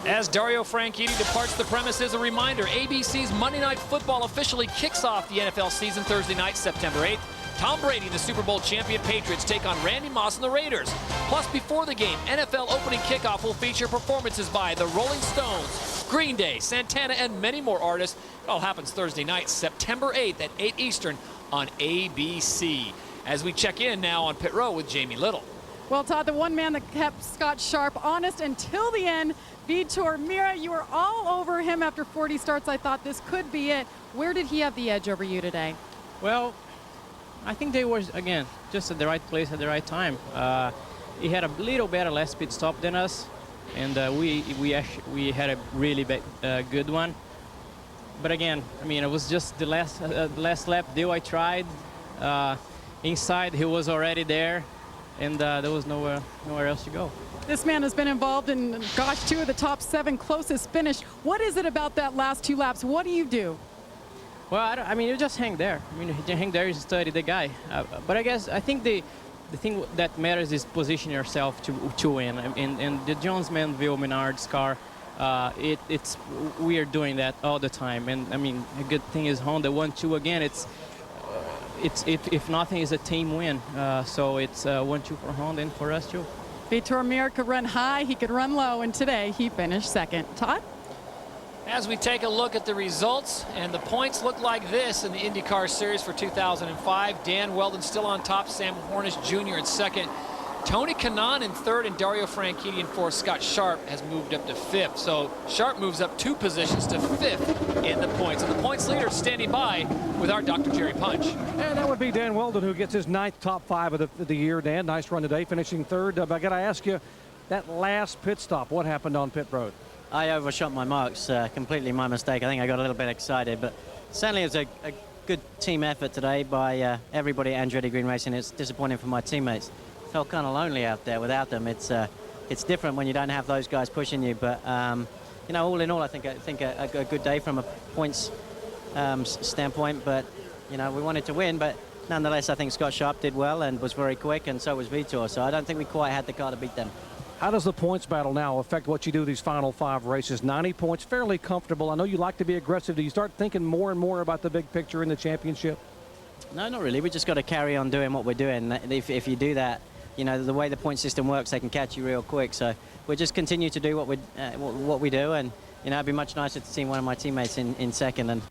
As Dario Franchitti departs the premises, a reminder, ABC's Monday Night Football officially kicks off the NFL season Thursday night, September 8th. Tom Brady, the Super Bowl champion Patriots, take on Randy Moss and the Raiders. Plus, before the game, NFL opening kickoff will feature performances by the Rolling Stones, Green Day, Santana, and many more artists. It all happens Thursday night, September 8th at 8 Eastern on ABC. As we check in now on pit row with Jamie Little. Well, Todd, the one man that kept Scott Sharp honest until the end, Vitor Meira, you were all over him after 40 starts. I thought this could be it. Where did he have the edge over you today? Well, I think they were, again, just at the right place at the right time. He had a little better last pit stop than us, and we had a really good one. But again, I mean, it was just the last lap deal I tried. Inside, he was already there, and there was nowhere else to go. This man has been involved in, gosh, 2 of the top 7 closest finish. What is it about that last 2 laps? What do you do? Well, I mean, you just hang there. I mean, you hang there, you study the guy. But I think the thing that matters is position yourself to win. And the Jones Manville Menard's car, we are doing that all the time. And I mean, a good thing is Honda 1-2 again. If nothing, is a team win. So it's 1-2 for Honda and for us too. Vitor Meira could run high, he could run low, and today he finished second. Todd? As we take a look at the results, and the points look like this in the IndyCar Series for 2005. Dan Weldon still on top, Sam Hornish Jr. in second. Tony Kanaan in third, and Dario Franchitti in fourth. Scott Sharp has moved up to fifth. So Sharp moves up 2 positions to fifth in the points. And the points leader standing by with our Dr. Jerry Punch. And that would be Dan Weldon, who gets his 9th top 5 of the year. Dan, nice run today, finishing third. But I got to ask you, that last pit stop, what happened on pit road? I overshot my marks, completely my mistake. I think I got a little bit excited, but certainly it was a good team effort today by everybody at Andretti Green Racing. It's disappointing for my teammates. Felt kind of lonely out there without them. It's different when you don't have those guys pushing you, but you know, all in all, I think a good day from a points standpoint. But you know, we wanted to win, but nonetheless, I think Scott Sharp did well and was very quick, and so was Vitor. So I don't think we quite had the car to beat them. How does the points battle now affect what you do these final 5 races? 90 points, fairly comfortable. I know you like to be aggressive. Do you start thinking more and more about the big picture in the championship? No, not really. We just got to carry on doing what we're doing. If you do that, you know, the way the point system works, they can catch you real quick. So we'll just continue to do what we do, and you know, it'd be much nicer to see one of my teammates in second. And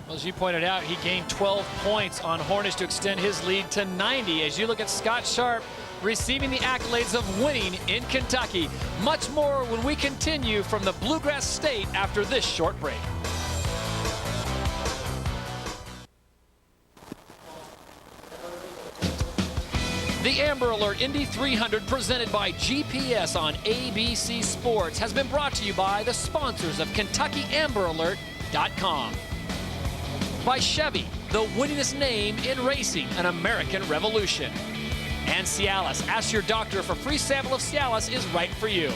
as you pointed out, he gained 12 points on Hornish to extend his lead to 90. As you look at Scott Sharp receiving the accolades of winning in Kentucky. Much more when we continue from the Bluegrass State after this short break. The Amber Alert Indy 300 presented by GPS on ABC Sports has been brought to you by the sponsors of KentuckyAmberAlert.com. By Chevy, the winningest name in racing, an American revolution. And Cialis. Ask your doctor if a free sample of Cialis is right for you.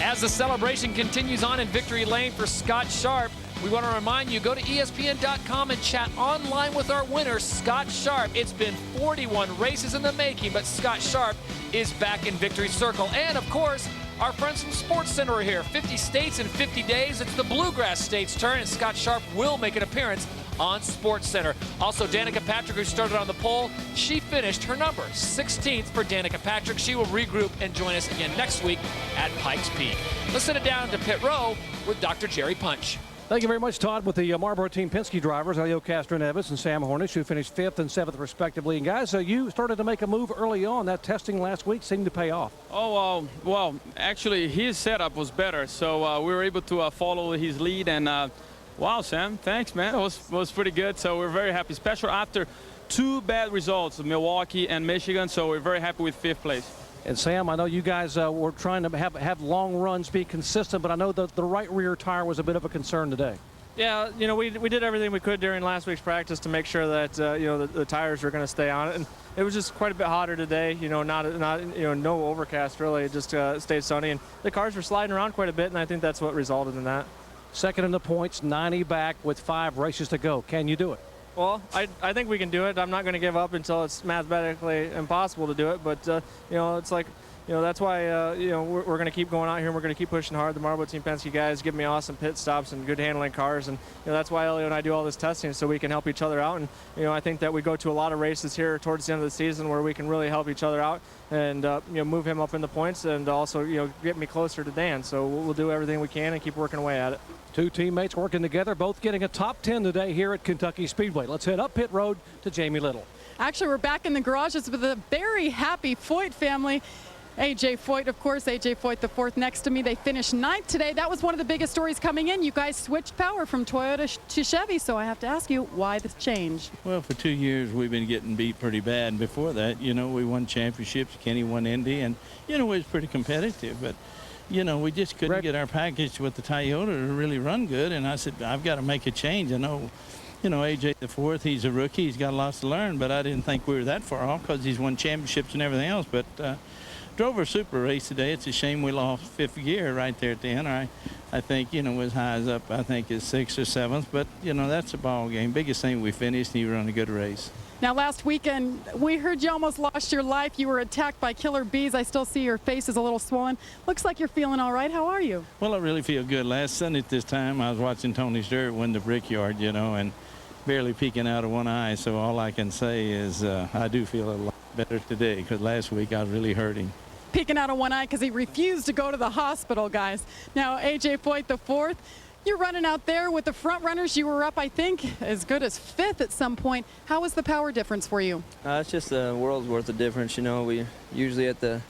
As the celebration continues on in victory lane for Scott Sharp, we want to remind you, go to ESPN.com and chat online with our winner, Scott Sharp. It's been 41 races in the making, but Scott Sharp is back in victory circle. And, of course, our friends from Sports Center are here. 50 states in 50 days. It's the Bluegrass State's turn, and Scott Sharp will make an appearance on Sports Center. Also, Danica Patrick, who started on the pole, she finished her number 16th for Danica Patrick. She will regroup and join us again next week at Pikes Peak. Let's send it down to pit row with Dr. Jerry Punch. Thank you very much, Todd, with the Marlboro Team Penske drivers, Elio Castro-Neves and Sam Hornish, who finished 5th and 7th respectively. And guys, you started to make a move early on. That testing last week seemed to pay off. Oh, well, actually, his setup was better, so we were able to follow his lead. And wow, Sam, thanks, man. It was pretty good, so we're very happy, especially after 2 bad results, Milwaukee and Michigan, so we're very happy with 5th place. And Sam, I know you guys were trying to have long runs, be consistent, but I know that the right rear tire was a bit of a concern today. Yeah, you know, we did everything we could during last week's practice to make sure that you know, the tires were going to stay on it, and it was just quite a bit hotter today. You know, not you know, no overcast really. It just stayed sunny, and the cars were sliding around quite a bit, and I think that's what resulted in that. Second in the points, 90 back with 5 races to go. Can you do it? Well, I think we can do it. I'm not going to give up until it's mathematically impossible to do it. But, you know, it's like you know, that's why, you know, we're going to keep going out here and we're going to keep pushing hard. The Marlboro Team Penske guys give me awesome pit stops and good handling cars. And, you know, that's why Elio and I do all this testing so we can help each other out. And, you know, I think that we go to a lot of races here towards the end of the season where we can really help each other out and, you know, move him up in the points and also, you know, get me closer to Dan. So we'll do everything we can and keep working away at it. Two teammates working together, both getting a top 10 today here at Kentucky Speedway. Let's head up pit road to Jamie Little. Actually, we're back in the garages with a very happy Foyt family. A.J. Foyt, of course, A.J. Foyt the fourth next to me. They finished 9th today. That was one of the biggest stories coming in. You guys switched power from Toyota to Chevy, so I have to ask you, why this change? Well, for 2 years, we've been getting beat pretty bad. Before that, you know, we won championships. Kenny won Indy, and, you know, it was pretty competitive. But, you know, we just couldn't get our package with the Toyota to really run good. And I said, I've got to make a change. I know, you know, A.J. the fourth, he's a rookie. He's got lots to learn, but I didn't think we were that far off because he's won championships and everything else. But drove a super race today. It's a shame we lost fifth gear right there at the end. I think, you know, as high as up, I think is 6th or 7th. But, you know, that's a ball game. Biggest thing we finished, and you run a good race. Now, last weekend, we heard you almost lost your life. You were attacked by killer bees. I still see your face is a little swollen. Looks like you're feeling all right. How are you? Well, I really feel good. Last Sunday at this time, I was watching Tony Stewart win the Brickyard, you know, and barely peeking out of one eye. So all I can say is I do feel a lot better today because last week I was really hurting. Peeking out of one eye because he refused to go to the hospital, guys. Now, A.J. Foyt the fourth. You're running out there with the front runners. You were up, I think, as good as 5th at some point. How was the power difference for you? It's just a world's worth of difference. You know, we usually at the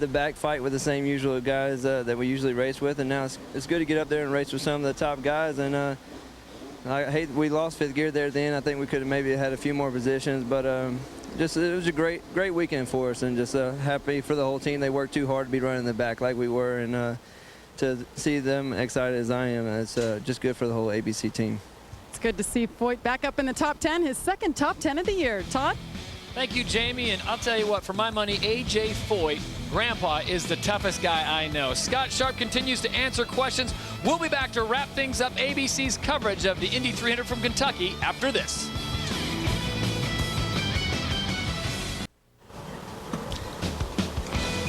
back fight with the same usual guys that we usually race with, and now it's good to get up there and race with some of the top guys. And I hate we lost 5th gear there at the end. I think we could have maybe had a few more positions, but just it was a great weekend for us, and just happy for the whole team. They worked too hard to be running in the back like we were, and to see them excited as I am, it's just good for the whole ABC team. It's good to see Foyt back up in the top 10, his second top 10 of the year. Todd? Thank you, Jamie, and I'll tell you what, for my money, A.J. Foyt, Grandpa, is the toughest guy I know. Scott Sharp continues to answer questions. We'll be back to wrap things up ABC's coverage of the Indy 300 from Kentucky after this.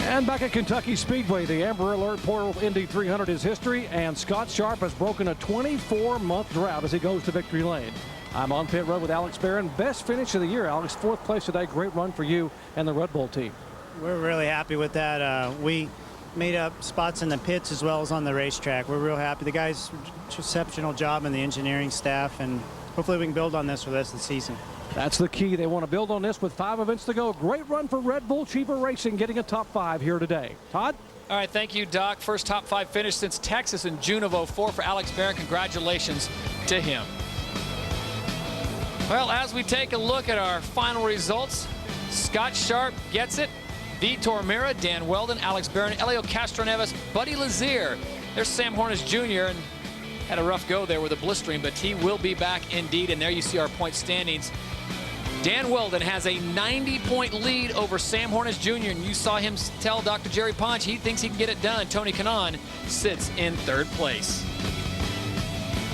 And back at Kentucky Speedway, the Amber Alert Portal Indy 300 is history, and Scott Sharp has broken a 24-month drought as he goes to victory lane. I'm on pit road with Alex Barron. Best finish of the year, Alex. 4th place today. Great run for you and the Red Bull team. We're really happy with that. We made up spots in the pits as well as on the racetrack. We're real happy. The guys did an exceptional job, and the engineering staff, and hopefully we can build on this for the rest of the season. That's the key. They want to build on this with 5 events to go. Great run for Red Bull Cheaper Racing, getting a top 5 here today. Todd? All right, thank you, Doc. First top 5 finish since Texas in June of '04 for Alex Barron. Congratulations to him. Well, as we take a look at our final results, Scott Sharp gets it. Vitor Mira, Dan Weldon, Alex Barron, Elio Castroneves, Buddy Lazier. There's Sam Hornish Jr. and had a rough go there with a blistering, but he will be back indeed. And there you see our point standings. Dan Weldon has a 90-point lead over Sam Hornish Jr. And you saw him tell Dr. Jerry Ponch he thinks he can get it done. Tony Kanaan sits in 3rd place.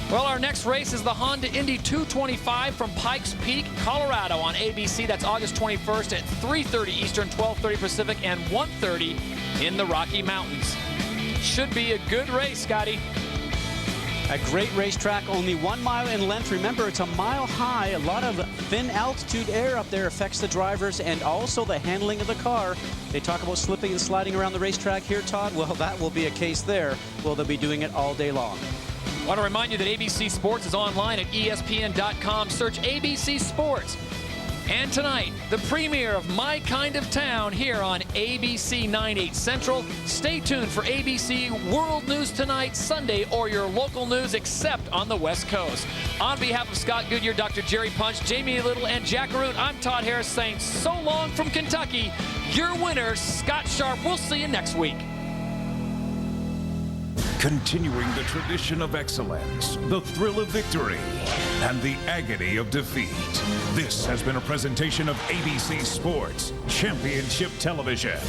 Well, our next race is the Honda Indy 225 from Pikes Peak, Colorado on ABC. That's August 21st at 3:30 Eastern, 12:30 Pacific, and 1:30 in the Rocky Mountains. Should be a good race, Scotty. A great racetrack, only 1 mile in length. Remember, it's a mile high. A lot of thin altitude air up there affects the drivers and also the handling of the car. They talk about slipping and sliding around the racetrack here, Todd. Well, that will be a case there. Well, they'll be doing it all day long. I want to remind you that ABC Sports is online at ESPN.com. Search ABC Sports. And tonight, the premiere of My Kind of Town here on ABC 9/8 Central. Stay tuned for ABC World News Tonight, Sunday, or your local news except on the West Coast. On behalf of Scott Goodyear, Dr. Jerry Punch, Jamie Little, and Jack Root, I'm Todd Harris saying so long from Kentucky. Your winner, Scott Sharp. We'll see you next week. Continuing the tradition of excellence, the thrill of victory, and the agony of defeat. This has been a presentation of ABC Sports Championship Television.